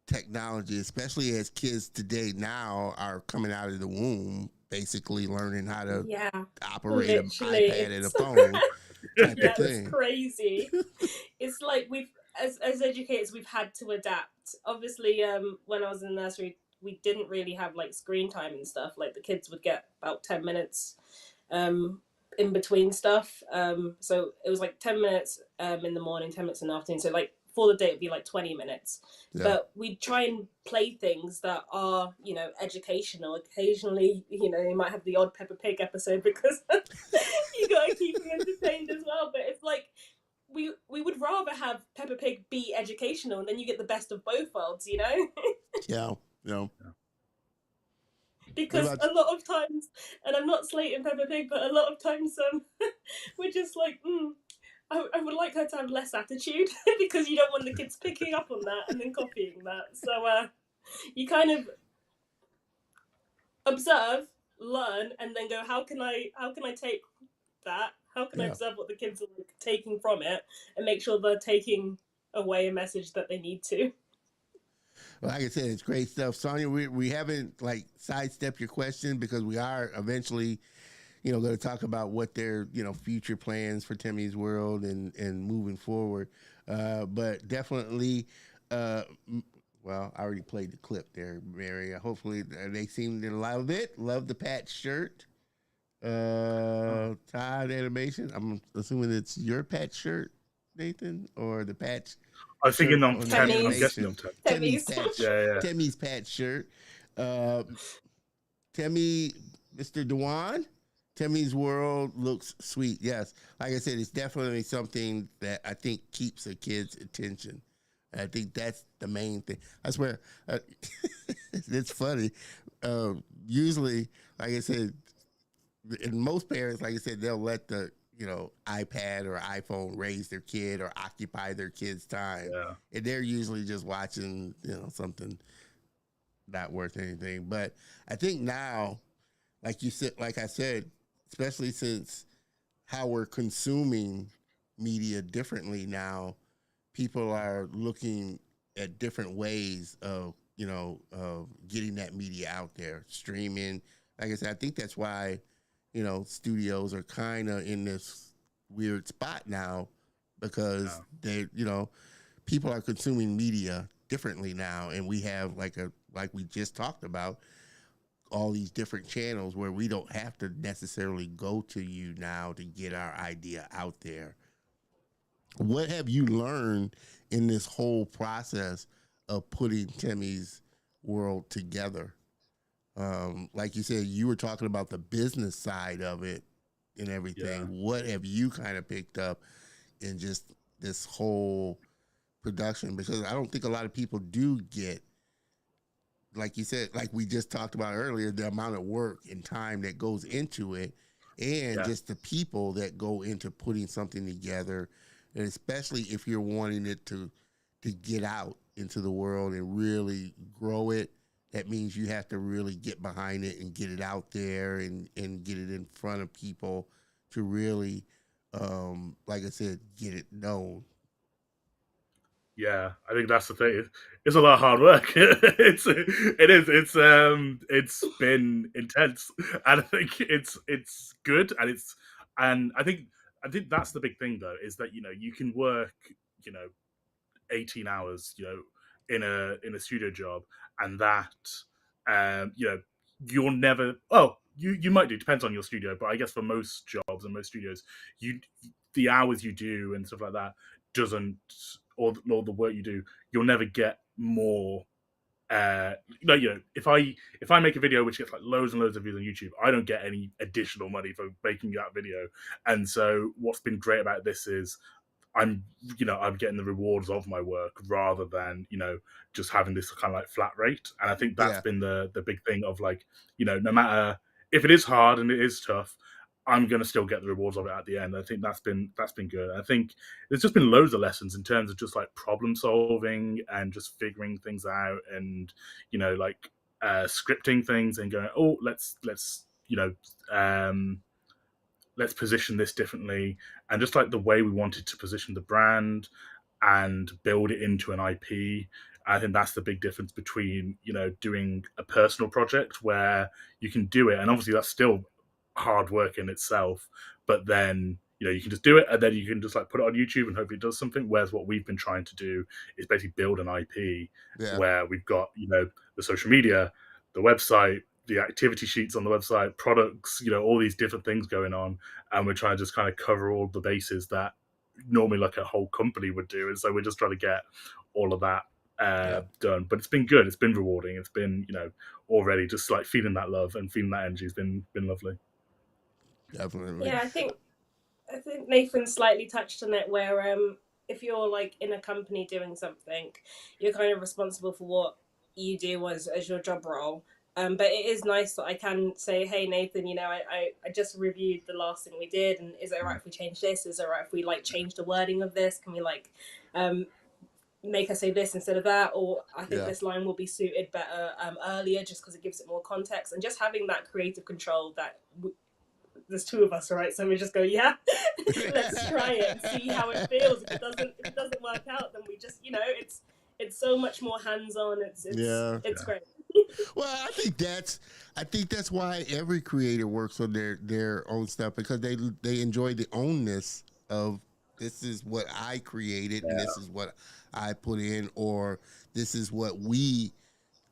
technology, especially as kids today now are coming out of the womb, basically learning how to operate an iPad and a phone type of thing? It's crazy. It's like as educators, we've had to adapt. Obviously, when I was in the nursery, we didn't really have like screen time and stuff. Like the kids would get about 10 minutes in between stuff. So it was like 10 minutes in the morning, 10 minutes in the afternoon. So like for the day, it'd be like 20 minutes. Yeah. But we try and play things that are, you know, educational. Occasionally, you know, you might have the odd Peppa Pig episode because you got to keep them entertained as well. But it's like, we would rather have Peppa Pig be educational, and then you get the best of both worlds, you know? Yeah. Because a lot of times, and I'm not slating Peppa Pig, but a lot of times we're just like, I would like her to have less attitude because you don't want the kids picking up on that and then copying that. So you kind of observe, learn, and then go, how can I take that? How can I observe what the kids are like, taking from it and make sure they're taking away a message that they need to? Well, like I said, it's great stuff. Sonia, we haven't like sidestepped your question because we are eventually, you know, going to talk about what their, you know, future plans for Temis World and moving forward. But definitely, well, I already played the clip there, Mary. Hopefully they seem to love it. Love the patch shirt. Todd Animation. I'm assuming it's your patch shirt, Nathan, or the patch. I was thinking on Temis. I'm guessing on Temis. Patch. Yeah. Temis patch shirt. Temi, Mr. Dewan. Temis World looks sweet. Yes, like I said, it's definitely something that I think keeps a kid's attention. I think that's the main thing. I swear, it's funny. Usually, like I said, and most parents, like I said, they'll let the, you know, iPad or iPhone raise their kid or occupy their kid's time. Yeah. And they're usually just watching, you know, something not worth anything. But I think now, like you said, like I said, especially since how we're consuming media differently now, people are looking at different ways of, you know, of getting that media out there, streaming. Like I said, I think that's why, you know, studios are kind of in this weird spot now because they, you know, people are consuming media differently now. And we have like we just talked about, all these different channels where we don't have to necessarily go to you now to get our idea out there. What have you learned in this whole process of putting Temis World together? Like you said, you were talking about the business side of it and everything. Yeah. What have you kind of picked up in just this whole production? Because I don't think a lot of people do get, like you said, like we just talked about earlier, the amount of work and time that goes into it and just the people that go into putting something together. And especially if you're wanting it to get out into the world and really grow it, that means you have to really get behind it and get it out there and get it in front of people to really, like I said, get it known. Yeah, I think that's the thing. It's a lot of hard work. It's been intense, and I think it's good, and I think that's the big thing though, is that, you know, you can work, you know, 18 hours, you know, in a studio job, and that, you know, you'll never. Oh, you might do. Depends on your studio, but I guess for most jobs and most studios, the hours you do and stuff like that doesn't. Or the work you do, you'll never get more. You know, if I make a video which gets like loads and loads of views on YouTube, I don't get any additional money for making that video. And so, what's been great about this is I'm getting the rewards of my work rather than, you know, just having this kind of like flat rate. And I think that's been the big thing of, like, you know, no matter if it is hard and it is tough, I'm going to still get the rewards of it at the end. I think that's been good. I think there's just been loads of lessons in terms of just like problem solving and just figuring things out, and, you know, like scripting things and going, oh, let's you know, let's position this differently, and just like the way we wanted to position the brand and build it into an IP. I think that's the big difference between, you know, doing a personal project where you can do it, and obviously that's still hard work in itself, but then you can just do it, and then you can just like put it on YouTube and hope it does something. Whereas what we've been trying to do is basically build an IP where we've got, the social media, the website, the activity sheets on the website, products, all these different things going on. And we're trying to just kind of cover all the bases that normally like a whole company would do. And so we're just trying to get all of that done. But it's been good. It's been rewarding. It's been, already just like feeling that love and feeling that energy has been lovely. Definitely. Yeah, I think Nathan slightly touched on it, where if you're like in a company doing something, you're kind of responsible for what you do as your job role. But it is nice that I can say, hey Nathan, I just reviewed the last thing we did, and is it alright if we change this? Is it alright if we like change the wording of this? Can we like make us say this instead of that? Or I think this line will be suited better earlier, just because it gives it more context. And just having that creative control that there's two of us, right? So we just go, let's try it and see how it feels. If it doesn't work out, then we just, it's so much more hands-on. It's great. Well, I think that's why every creator works on their own stuff, because they enjoy the ownness of, this is what I created and this is what I put in, or this is what we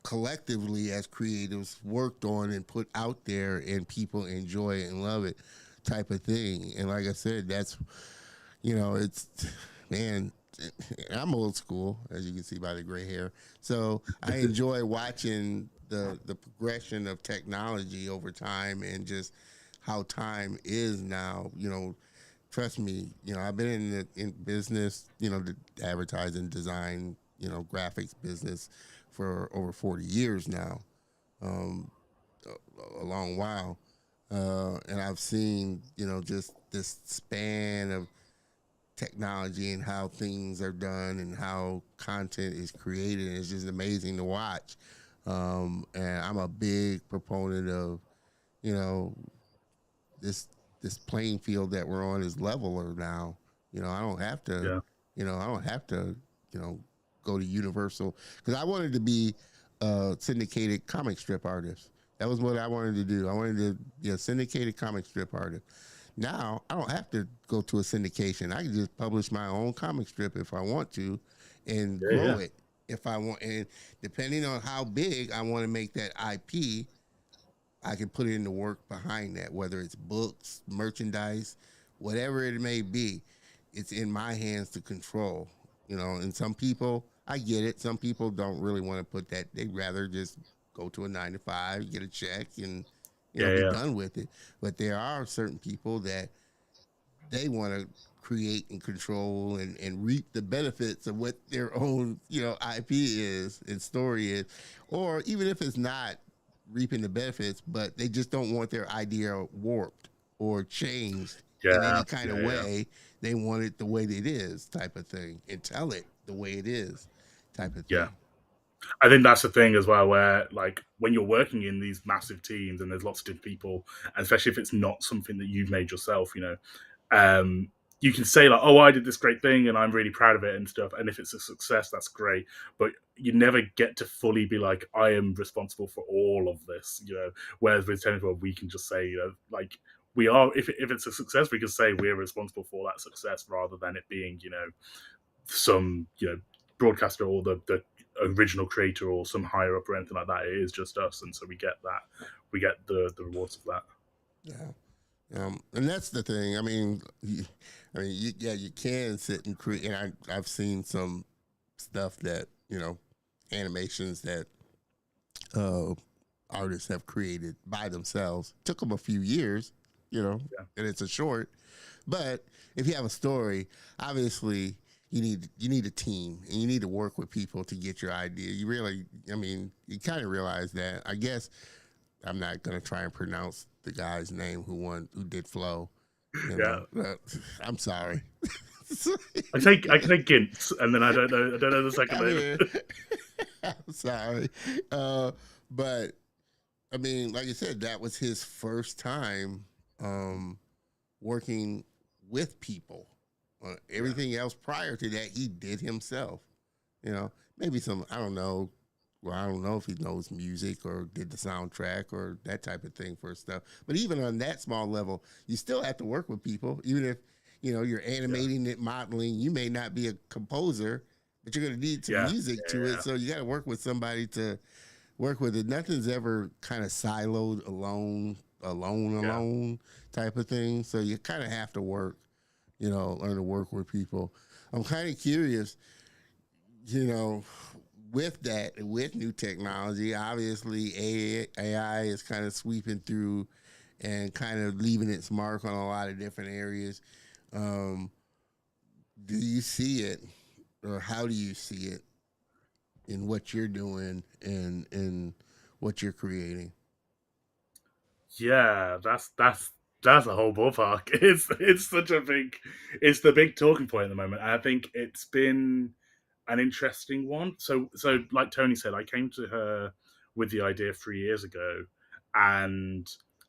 collectively as creatives worked on and put out there, and people enjoy it and love it, type of thing. And like I said, that's, it's, man, I'm old school, as you can see by the gray hair. So I enjoy watching the progression of technology over time, and just how time is now. Trust me, I've been in business, the advertising, design, graphics business for over 40 years now, a long while. And I've seen, just this span of technology and how things are done and how content is created. It's just amazing to watch. And I'm a big proponent of, this playing field that we're on is leveler now. I don't have to, go to Universal, because I wanted to be a syndicated comic strip artist. That was what I wanted to do. I wanted to be a syndicated comic strip artist. Now I don't have to go to a syndication. I can just publish my own comic strip if I want to, and grow it if I want. And depending on how big I want to make that IP, I can put it in the work behind that, whether it's books, merchandise, whatever it may be. It's in my hands to control. And some people, I get it. Some people don't really want to put that. They'd rather just go to a 9-to-5, get a check, and be done with it. But there are certain people that they want to create and control and reap the benefits of what their own, IP is and story is. Or even if it's not reaping the benefits, but they just don't want their idea warped or changed in any kind of way. They want it the way it is, type of thing, and tell it the way it is, type of thing. I think that's the thing as well, where like when you're working in these massive teams and there's lots of different people, and especially if it's not something that you've made yourself, you can say like, oh, I did this great thing and I'm really proud of it and stuff. And if it's a success, that's great. But you never get to fully be like, I am responsible for all of this, Whereas with Temis World, we can just say, like, we are, if it's a success, we can say we're responsible for that success, rather than it being, some, broadcaster or the original creator or some higher up or anything like that. It is just us. And so we get the rewards of that. Yeah. And that's the thing. I mean, you can sit and create. And I've seen some stuff that, animations that artists have created by themselves. Took them a few years, and it's a short. But if you have a story, obviously you need a team, and you need to work with people to get your idea. You really, you kind of realize that. I guess I'm not going to try and pronounce the guy's name who did Flow. I'm sorry. I can take Gintz, and then I don't know the second name. I'm sorry. But like I said, that was his first time working with people. Everything else prior to that, he did himself. Maybe some, I don't know. Well, I don't know if he knows music or did the soundtrack or that type of thing for stuff. But even on that small level, you still have to work with people. Even you're animating it, modeling. You may not be a composer, but you're going to need some music to it. So you got to work with somebody to work with it. Nothing's ever kind of siloed alone type of thing. So you kind of have to work, learn to work with people. I'm kind of curious, with that, with new technology, obviously AI is kind of sweeping through and kind of leaving its mark on a lot of different areas. Do you see it, or how do you see it in what you're doing and what you're creating? Yeah, that's a whole ballpark. It's such a it's the big talking point at the moment. And I think it's been an interesting one. So like Tony said, I came to her with the idea 3 years ago, and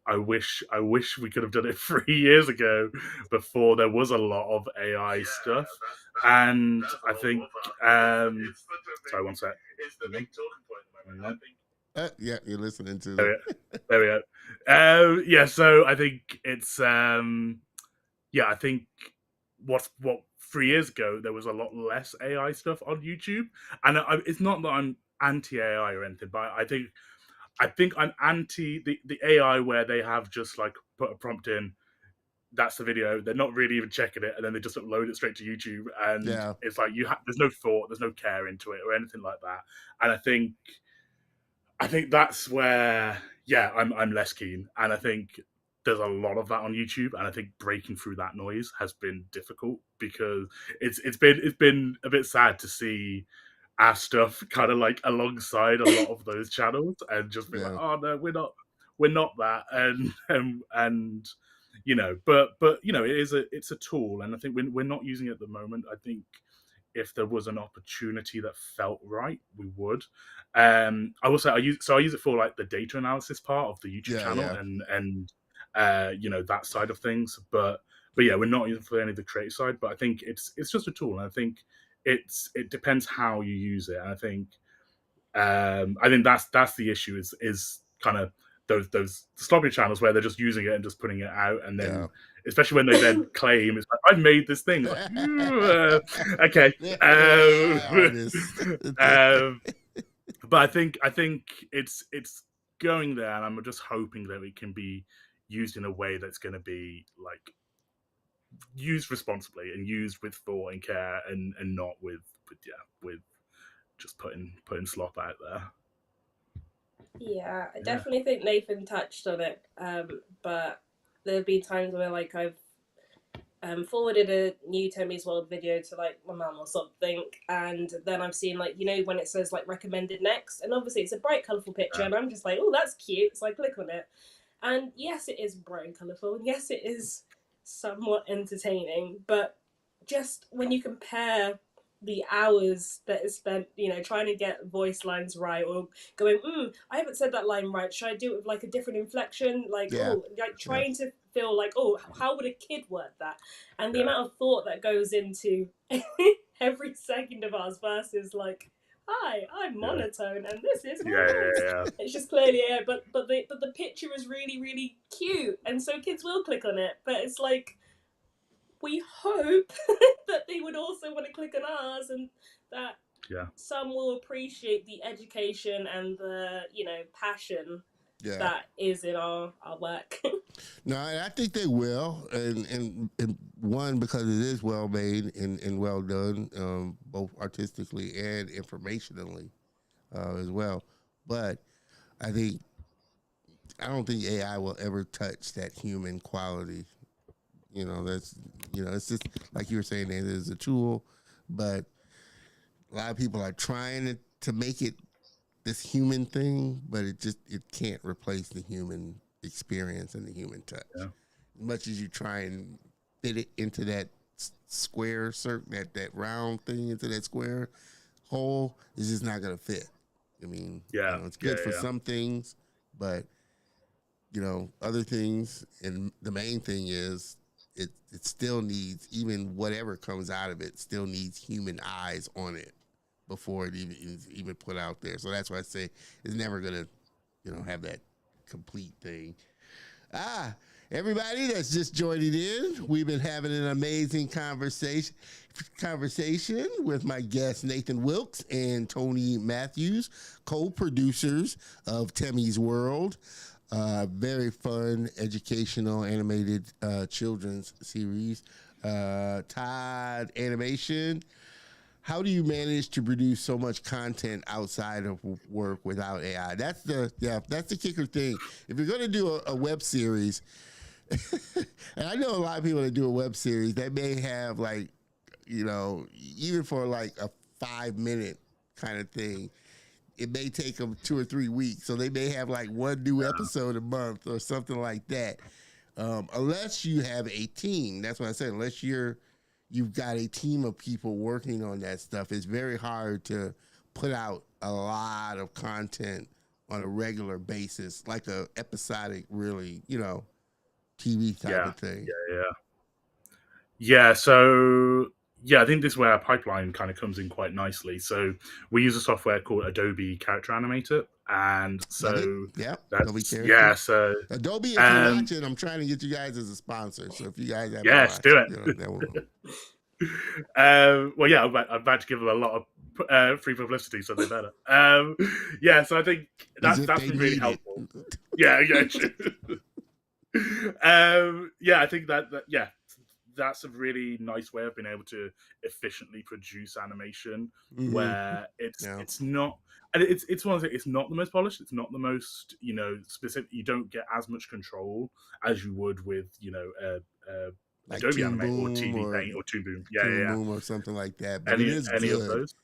I wish we could have done it 3 years ago before there was a lot of AI stuff. And I think sorry, one sec. It's the big talking point at the moment. Yeah, you're listening to There them. we go. Yeah, so I think it's I think what 3 years ago there was a lot less AI stuff on YouTube, and it's not that I'm anti AI or anything, but I think I'm anti the AI where they have just like put a prompt in, that's the video, they're not really even checking it, and then they just upload it straight to YouTube, and it's like there's no thought, there's no care into it or anything like that, and I think that's where, I'm less keen, and I think there's a lot of that on YouTube, and I think breaking through that noise has been difficult because it's been a bit sad to see our stuff kind of like alongside a lot of those channels, and just be like, oh no, we're not that, and but it's a tool, and I think we're not using it at the moment. I think if there was an opportunity that felt right, we would. I will say I use it for like the data analysis part of the YouTube channel and that side of things. But yeah, we're not using it for any of the creative side. But I think it's just a tool, and I think it depends how you use it. And I think that's the issue is kind of those sloppy channels where they're just using it and just putting it out, and then especially when they then claim it's like, I've made this thing, like, okay, but I think it's going there, and I'm just hoping that it can be used in a way that's going to be like used responsibly and used with thought and care, and not with just putting slop out there. Yeah, I definitely think Nathan touched on it, but there have been times where like I've forwarded a new Temis World video to like my mum or something, and then I've seen like when it says like recommended next, and obviously it's a bright colourful picture, and I'm just like, oh, that's cute, so I click on it, and yes, it is bright and colourful, and yes, it is somewhat entertaining, but just when you compare the hours that is spent, trying to get voice lines right, or going, I haven't said that line right, should I do it with like a different inflection, like trying to feel like, oh, how would a kid word that, and the amount of thought that goes into every second of ours versus like, hi, I'm monotone and this is my voice. It's just clearly but the picture is really, really cute, and so kids will click on it, but it's like, we hope that they would also want to click on ours, and that some will appreciate the education and the passion that is in our work. No, I think they will, and one, because it is well made and well done, both artistically and informationally as well. But I don't think AI will ever touch that human quality. It's just like you were saying, it is a tool, but a lot of people are trying to make it this human thing, but it can't replace the human experience and the human touch. As much as you try and fit it into that square circle, that round thing into that square hole, it's just not going to fit. I mean, it's good for some things, but other things, and the main thing is it still needs, even whatever comes out of it, still needs human eyes on it before it is even put out there. So that's why I say it's never gonna, have that complete thing. Everybody that's just joining in, we've been having an amazing conversation with my guests Nathan Wilkes and Tony Matthews, co-producers of Temis World. Very fun, educational, animated children's series. Todd, animation. How do you manage to produce so much content outside of work without AI? That's the kicker thing. If you're going to do a web series, and I know a lot of people that do a web series, they may have like, you know, even for like a 5-minute kind of thing, it may take them 2 or 3 weeks. So they may have like one new episode a month or something like that. Unless you have a team, that's what I said. Unless you've got a team of people working on that stuff, it's very hard to put out a lot of content on a regular basis, like a episodic, really, you know, TV type of thing. Yeah. So I think this is where our pipeline kind of comes in quite nicely. So we use a software called Adobe Character Animator, and so Adobe Character. Yeah, so Adobe, if you're watching, I'm trying to get you guys as a sponsor. So if you guys have do it. You know, well, yeah, I'm about to give them a lot of free publicity, so they better. So I think that's been really helpful. True. I think that's a really nice way of being able to efficiently produce animation, where it's not, and it's one of the, it's not the most polished, it's not the most, you know, specific. You don't get as much control as you would with, you know, like Adobe Animator or TV Paint or Toon Boom, Boom or something like that. But any it is of good. those.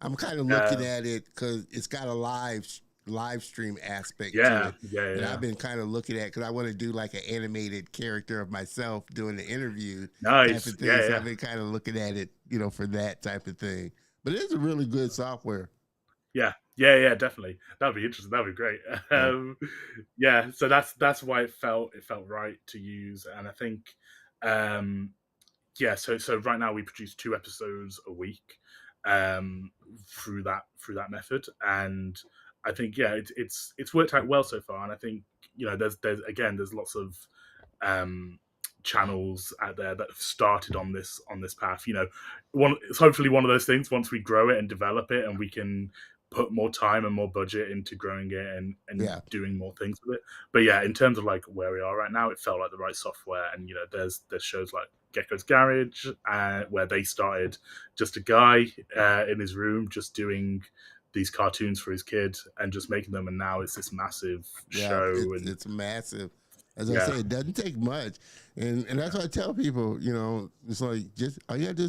I'm kind of looking at it because it's got a live stream aspect to it. And I've been kind of looking at, because I want to do like an animated character of myself doing the interview type of thing. So I've been kind of looking at it, you know, for that type of thing. But it is a really good software. Yeah, definitely. That'd be interesting. That'd be great. So that's why it felt right to use. And I think so right now we produce 2 episodes a week through that method, and I think it's worked out well so far. And I think, you know, there's lots of channels out there that have started on this path. You know, it's hopefully one of those things, once we grow it and develop it and we can put more time and more budget into growing it and doing more things with it. But in terms of like where we are right now, it felt like the right software. And, you know, there's shows like Gecko's Garage, where they started just a guy in his room just doing these cartoons for his kid and just making them, and now it's this massive show. It's massive. As I say, it doesn't take much, and that's what I tell people. You know, it's like just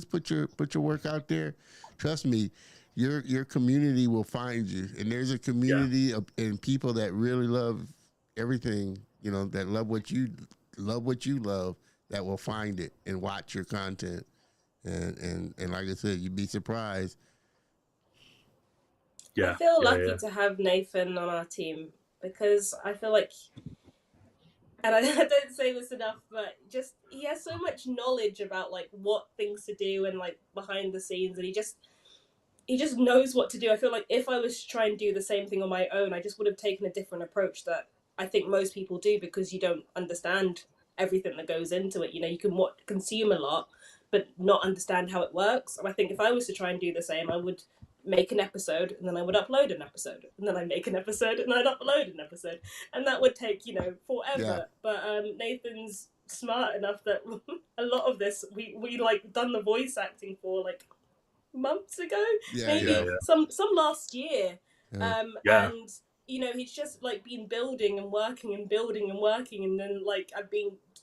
put your work out there. Trust me, your community will find you, and there's a community of and people that really love everything. You know, that love what you love, that will find it and watch your content, and like I said, you'd be surprised. I feel lucky to have Nathan on our team, because I feel like, and I don't say this enough, but just he has so much knowledge about like what things to do and like behind the scenes, and he just knows what to do. I feel like if I was to try and do the same thing on my own, I just would have taken a different approach that I think most people do, because you don't understand everything that goes into it. You know, you can consume a lot, but not understand how it works. And I think if I was to try and do the same, I would make an episode, and then I would upload an episode, and then I make an episode, and I'd upload an episode, and that would take, you know, forever. But Nathan's smart enough that a lot of this we like done the voice acting for like months ago, some last year, and you know, he's just like been building and working and building and working, and then like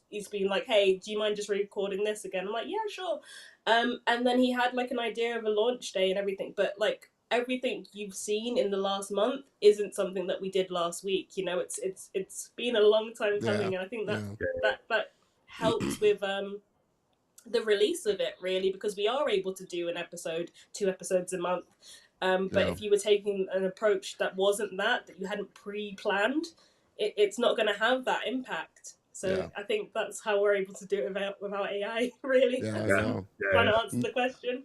he's been like, hey, do you mind just recording this again? I'm like, yeah, sure. And then he had like an idea of a launch day and everything, but like everything you've seen in the last month isn't something that we did last week. You know, it's been a long time coming, and I think that helps with the release of it, really, because we are able to do 2 episodes a month. But if you were taking an approach that wasn't that you hadn't pre-planned, it's not going to have that impact. So I think that's how we're able to do it without AI, really. Trying to answer the question.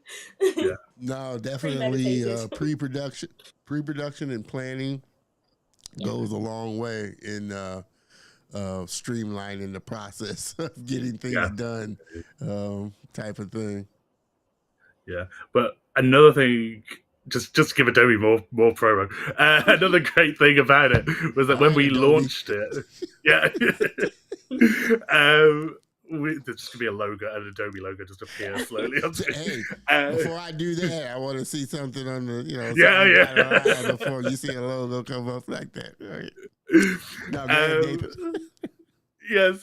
No, definitely pre-production and planning goes a long way in streamlining the process of getting things Yeah. done, type of thing. Yeah, but another thing, just to give Adobe more promo. Another great thing about it was that All when right, we Adobe. launched it, yeah, there's just gonna be a logo, an Adobe logo, just appear slowly on screen. Hey, before I do that, I want to see something on the, Yeah. something down the line before you see a logo come up like that. All right. No, go ahead, Nathan. Yeah,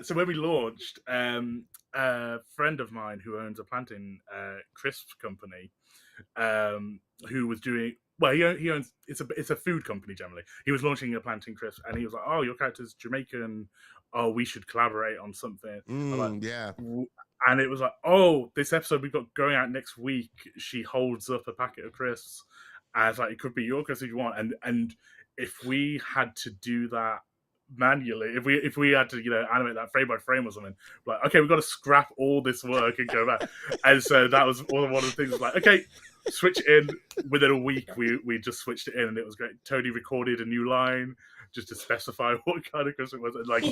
so when we launched, a friend of mine who owns a plantain crisp company, who was doing well, he owns it's a food company generally. He was launching a plantain crisp, and he was like, "Oh, your character's Jamaican. Oh, we should collaborate on something." I'm like, Yeah. and it was like, "Oh, this episode we got going out next week. She holds up a packet of crisps, and it's like it could be your crisps if you want." And if we had to do that manually, if we had to animate that frame by frame or something, like, okay, we've got to scrap all this work and go back. And so that was one of the things, like, okay, switch it in. Within a week we just switched it in, and it was great. Tony recorded a new line just to specify what kind of Christmas it was. And like,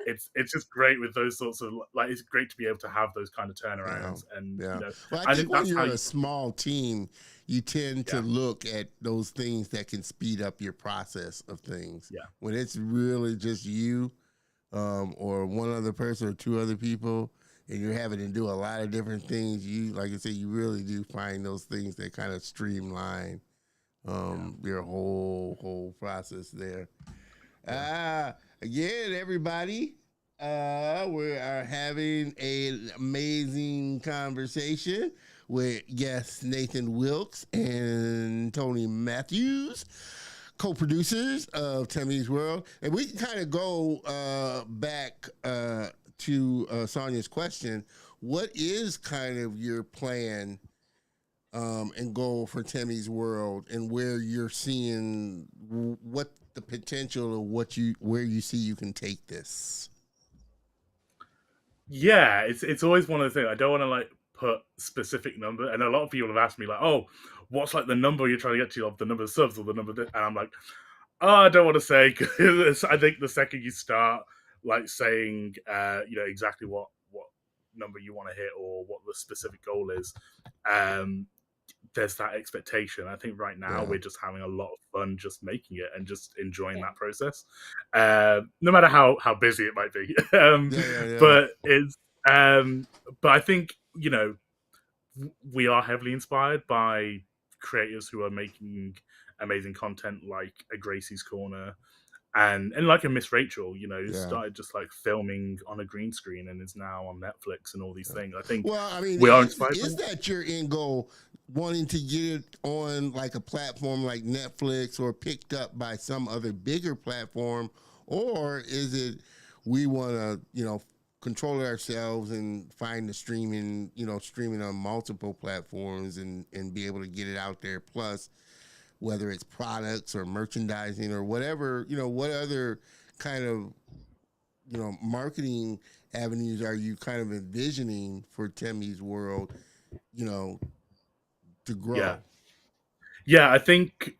it's just great with those sorts of, like, it's great to be able to have those kind of turnarounds. And well, I think when you're a small team, you tend to look at those things that can speed up your process of things. Yeah. When it's really just you, or one other person or two other people, and you're having to do a lot of different things, you, like I said, you really do find those things that kind of streamline your whole process there. Again, everybody, we are having an amazing conversation with guests Nathan Wilkes and Tony Matthews, co-producers of Temis World. And we can kind of go back to Sonia's question. What is kind of your plan and goal for Temis World, and where you're seeing what the potential of where you see you can take this? Yeah, it's always one of the things. I don't want to like put specific number, and a lot of people have asked me like, "Oh, what's like the number you're trying to get to, of the number of subs or the number?" And I'm like, "Oh, I don't want to say," because I think the second you start like saying, exactly what number you want to hit or what the specific goal is, there's that expectation. I think right now we're just having a lot of fun just making it and just enjoying that process, no matter how busy it might be. But it's but I think we are heavily inspired by creators who are making amazing content, like a Gracie's Corner and like a Miss Rachel, who started just like filming on a green screen and is now on Netflix and all these things. I think we are inspired. Is that your end goal, wanting to get it on like a platform like Netflix or picked up by some other bigger platform? Or is it we want to, control it ourselves and find the streaming on multiple platforms and be able to get it out there? Plus, whether it's products or merchandising or whatever, what other kind of, marketing avenues are you kind of envisioning for Temis World, to grow? Yeah, I think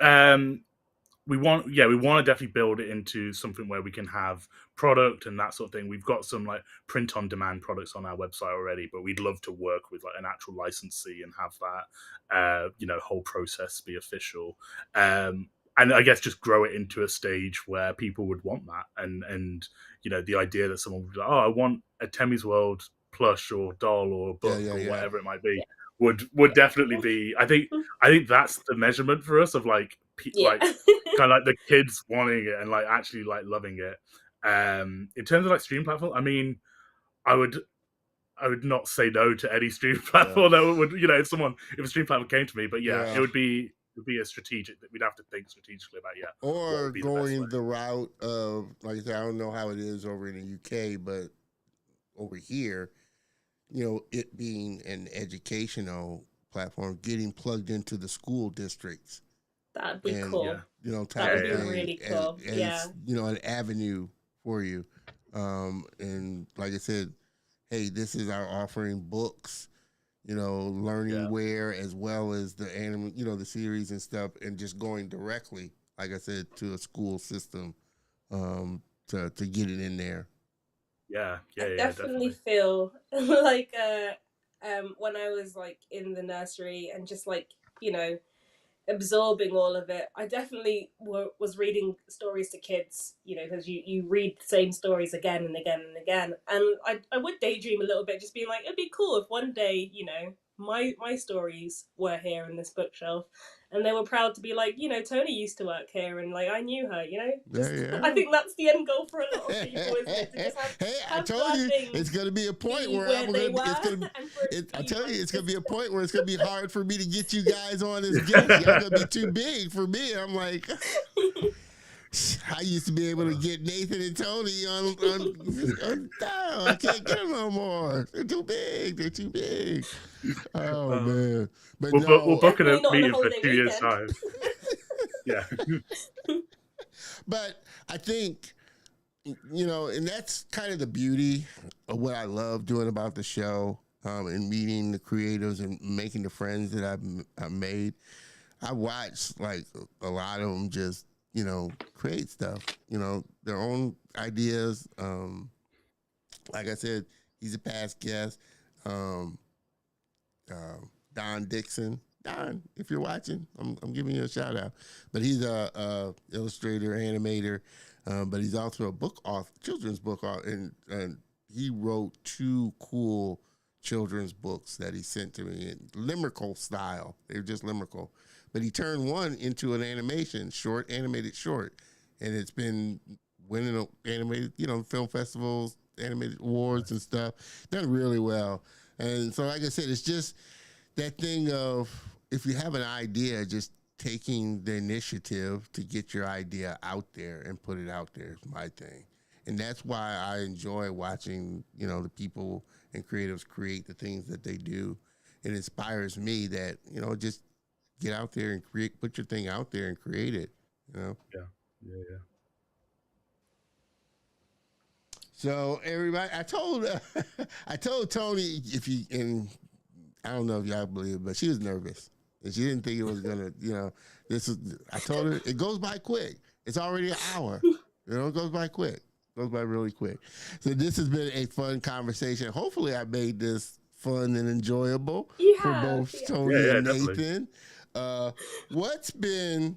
we want to definitely build it into something where we can have product and that sort of thing. We've got some like print on demand products on our website already, but we'd love to work with like an actual licensee and have that whole process be official. And I guess just grow it into a stage where people would want that, and the idea that someone would be like, oh, I want a Temis World plush or doll or book or whatever it might be, would definitely be. I think that's the measurement for us of like like kind of like the kids wanting it and like actually like loving it. In terms of like stream platform, I mean, I would not say no to any stream platform that would, if a stream platform came to me, but it would be a strategic, that we'd have to think strategically about or going the route of, like I said, I don't know how it is over in the UK, but over here, it being an educational platform, getting plugged into the school districts. That'd be cool. Type That'd of be thing, really cool. as an avenue for you. And like I said, hey, this is our offering books, learning wear, as well as the the series and stuff, and just going directly, like I said, to a school system, to get it in there. Yeah, I definitely feel like when I was like in the nursery and just like, you know, absorbing all of it, I definitely was reading stories to kids, you know, because you read the same stories again and again and again. And I would daydream a little bit, just being like, it'd be cool if one day, you know, my stories were here in this bookshelf. And they were proud to be like, you know, Toni used to work here and like I knew her, you know? Just, Yeah. I think that's the end goal for a lot of people, isn't it? To just have, I told you it's gonna be a point where I tell you it's gonna be a point where it's gonna be hard for me to get you guys on as guests. Y'all gonna be too big for me. I'm like, I used to be able to get Nathan and Toni on down. I can't get them no more. They're too big. They're too big. Oh man! But we'll book a meeting for 2 years' years' time. Yeah. But I think, you know, and that's kind of the beauty of what I love doing about the show, and meeting the creators and making the friends that I've made. I watch like a lot of them just, you know, create stuff, you know, their own ideas. Like I said, he's a past guest. Don Dixon. Don, if you're watching, I'm giving you a shout out. But he's a illustrator, animator, but he's also a book author, children's book author, and he wrote 2 cool children's books that he sent to me in limerickle style. They were just limerickle. But he turned one into an animated short, and it's been winning animated, you know, film festivals, animated awards and stuff. Done really well. And so, like I said, it's just that thing of if you have an idea, just taking the initiative to get your idea out there and put it out there is my thing. And that's why I enjoy watching, you know, the people and creatives create the things that they do. It inspires me that, you know, just get out there and create, put your thing out there and create it, you know? Yeah. So everybody, I told Toni, and I don't know if y'all believe it, but she was nervous and she didn't think it was gonna, you know, I told her it goes by quick. It's already an hour. You know, it goes by quick. It goes by really quick. So this has been a fun conversation. Hopefully I made this fun and enjoyable for both Toni and Nathan. What's been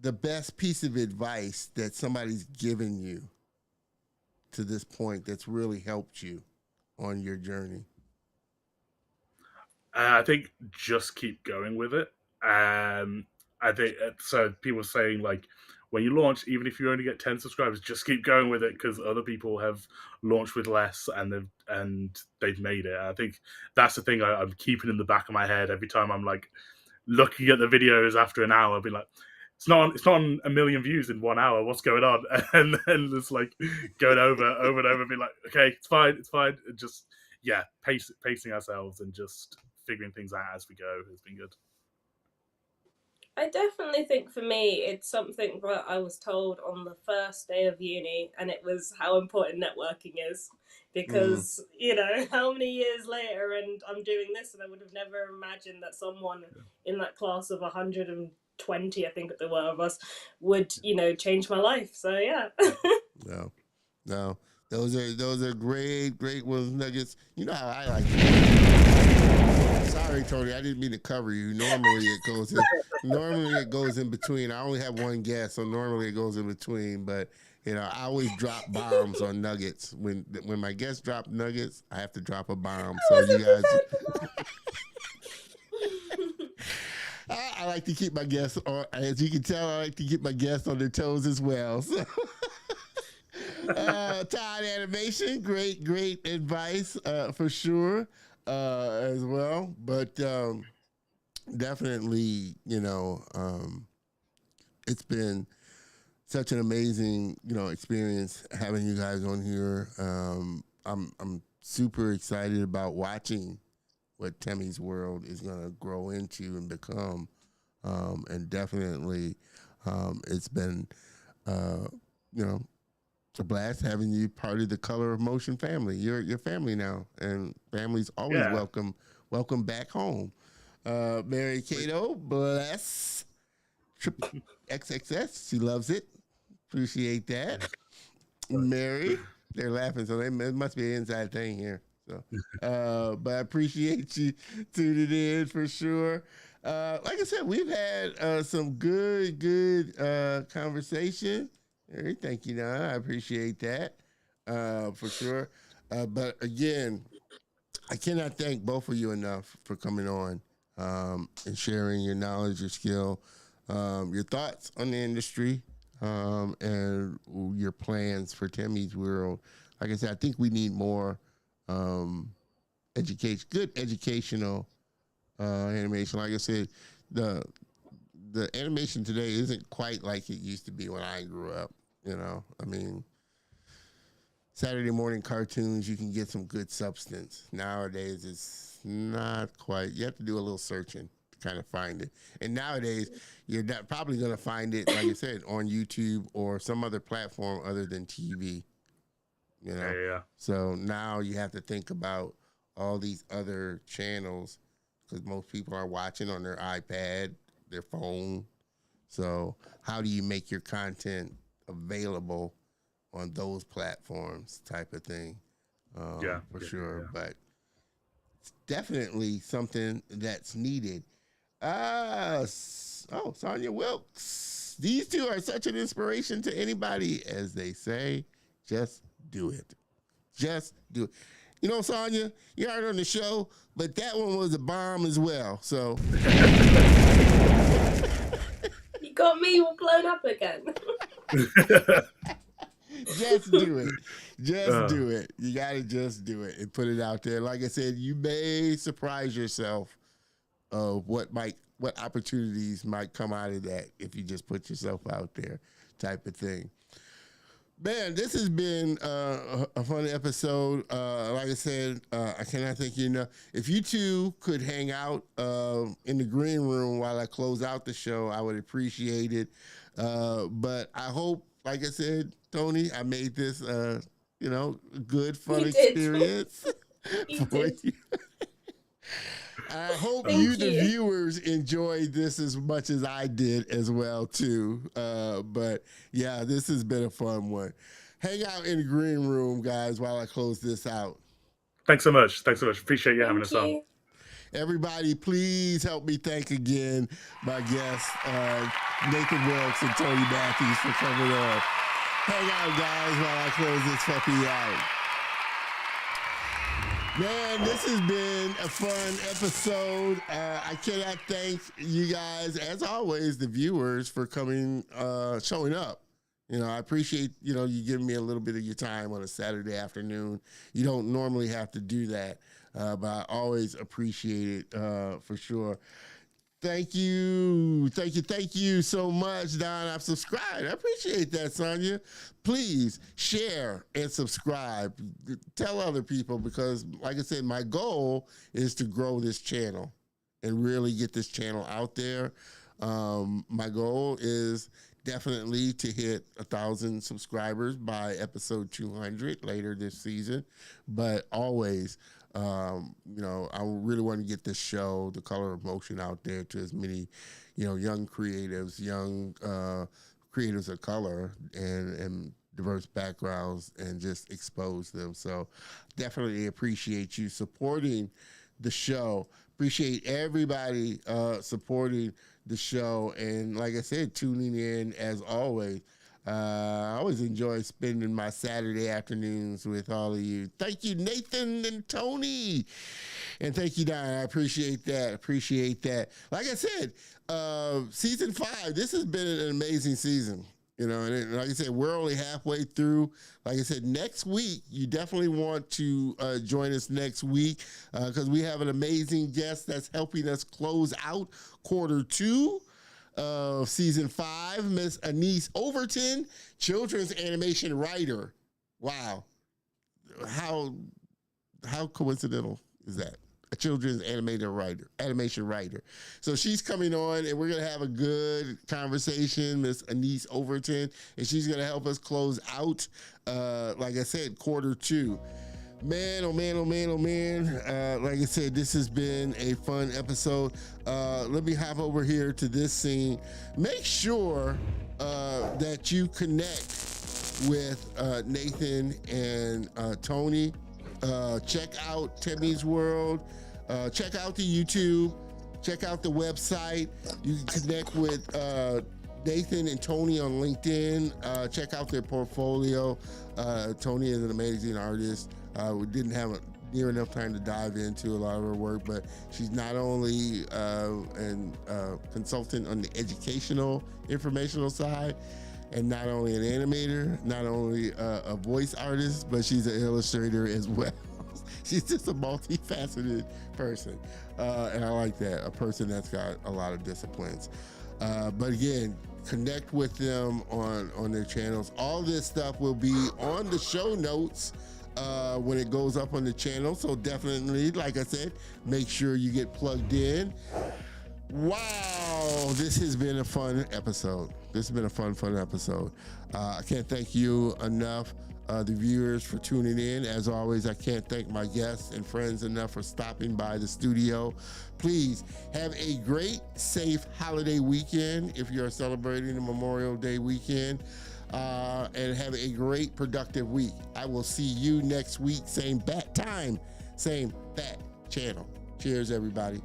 the best piece of advice that somebody's given you to this point that's really helped you on your journey? I think just keep going with it. I think so. People saying like, when you launch, even if you only get 10 subscribers, just keep going with it because other people have launched with less and they've made it. I think that's the thing I'm keeping in the back of my head every time I'm like looking at the videos after an hour, being like, it's not on 1 million views in 1 hour. What's going on? And then just like going over and over, being like, okay, it's fine. And just pacing ourselves and just figuring things out as we go has been good. I definitely think for me, it's something that I was told on the first day of uni, and it was how important networking is. Because, you know, how many years later, and I'm doing this, and I would have never imagined that someone in that class of 120, I think there were of us, would, you know, change my life. So, yeah. No. Those are great ones, nuggets. You know how I like it. Sorry, Toni, I didn't mean to cover you. Normally it goes in between. I only have one guest, so normally it goes in between. But you know, I always drop bombs on nuggets. When my guests drop nuggets, I have to drop a bomb. So you guys, I like to keep my guests on. As you can tell, I like to keep my guests on their toes as well. So. Todd Animation, great advice for sure as well. But definitely, you know, it's been such an amazing, you know, experience having you guys on here. I'm super excited about watching what Temis World is going to grow into and become, and definitely it's been, you know, a blast having you part of the Color of Motion family. You're family now, and family's always welcome. Welcome back home. Mary Cato, bless. XXS, she loves it. Appreciate that. Mary. They're laughing, so it must be an inside thing here. So, but I appreciate you tuning in for sure. Like I said, we've had some good conversation. Mary, thank you, Donna. I appreciate that for sure. But again, I cannot thank both of you enough for coming on and sharing your knowledge, your skill, your thoughts on the industry, and your plans for Temis World. Like I said, I think we need more good educational animation. Like I said, the animation today isn't quite like it used to be when I grew up. You know, I mean, Saturday morning cartoons, you can get some good substance. Nowadays, it's not quite. You have to do a little searching to kind of find it. And nowadays, you're not probably going to find it, like I said, on YouTube or some other platform other than TV. You know? Yeah. So now you have to think about all these other channels because most people are watching on their iPad, their phone. So how do you make your content available on those platforms type of thing? For sure. Yeah. But it's definitely something that's needed. Sonia Wilkes. These two are such an inspiration to anybody, as they say. Just do it. Just do it. You know, Sonia, you heard on the show, but that one was a bomb as well. So you got me all blown up again. Just do it. Just do it. You got to just do it and put it out there. Like I said, you may surprise yourself of what opportunities might come out of that if you just put yourself out there type of thing. Man, this has been a fun episode. Like I said, I cannot thank you enough. If you two could hang out in the green room while I close out the show, I would appreciate it. But I hope, like I said, Tony, I made this, good, fun experience for you. I hope you, the viewers, enjoyed this as much as I did as well, too. But, yeah, this has been a fun one. Hang out in the green room, guys, while I close this out. Thanks so much. Appreciate you having us on. Everybody, please help me thank again my guests, Nathan Wilkes and Tony Matthews, for coming on. Hang out, guys, while I close this puppy out. Man, this has been a fun episode. I cannot thank you guys, as always, the viewers, for coming, showing up. You know, I appreciate, you giving me a little bit of your time on a Saturday afternoon. You don't normally have to do that, but I always appreciate it for sure. Thank you so much, Don. I've subscribed. I appreciate that, Sonia. Please share and subscribe. Tell other people because, like I said, my goal is to grow this channel and really get this channel out there. My goal is definitely to hit 1,000 subscribers by episode 200 later this season, but always, I really want to get this show, The Color of Motion, out there to as many, young creatives, creatives of color and diverse backgrounds, and just expose them. So definitely appreciate you supporting the show. Appreciate everybody supporting the show. And like I said, tuning in as always. I always enjoy spending my Saturday afternoons with all of you. Thank you, Nathan and Tony. And thank you, Don. I appreciate that. Like I said, season 5, this has been an amazing season. And like I said, we're only halfway through. Like I said, next week, you definitely want to join us next week because we have an amazing guest that's helping us close out quarter 2 of season 5, Miss Anise Overton, children's animation writer. Wow. How coincidental is that? A children's animation writer. So she's coming on, and we're going to have a good conversation, Miss Anise Overton, and she's going to help us close out, like I said, quarter 2. Man, oh man, oh man, oh man. Like I said, this has been a fun episode. Let me hop over here to this scene. Make sure that you connect with Nathan and Tony. Check out Temis World. Check out the YouTube. Check out the website. You can connect with Nathan and Tony on LinkedIn. Check out their portfolio. Tony is an amazing artist. We didn't have near enough time to dive into a lot of her work, but she's not only a consultant on the educational, informational side, and not only an animator, not only a voice artist, but she's an illustrator as well. She's just a multifaceted person, and I like that, a person that's got a lot of disciplines. But again, connect with them on their channels. All this stuff will be on the show notes when it goes up on the channel. So definitely, like I said, make sure you get plugged in. Wow, this has been a fun episode. This has been a fun episode. I can't thank you enough, the viewers, for tuning in. As always, I can't thank my guests and friends enough for stopping by the studio. Please have a great, safe holiday weekend if you're celebrating the Memorial Day weekend, and have a great, productive week. I will see you next week, same bat time, same bat channel. Cheers, everybody.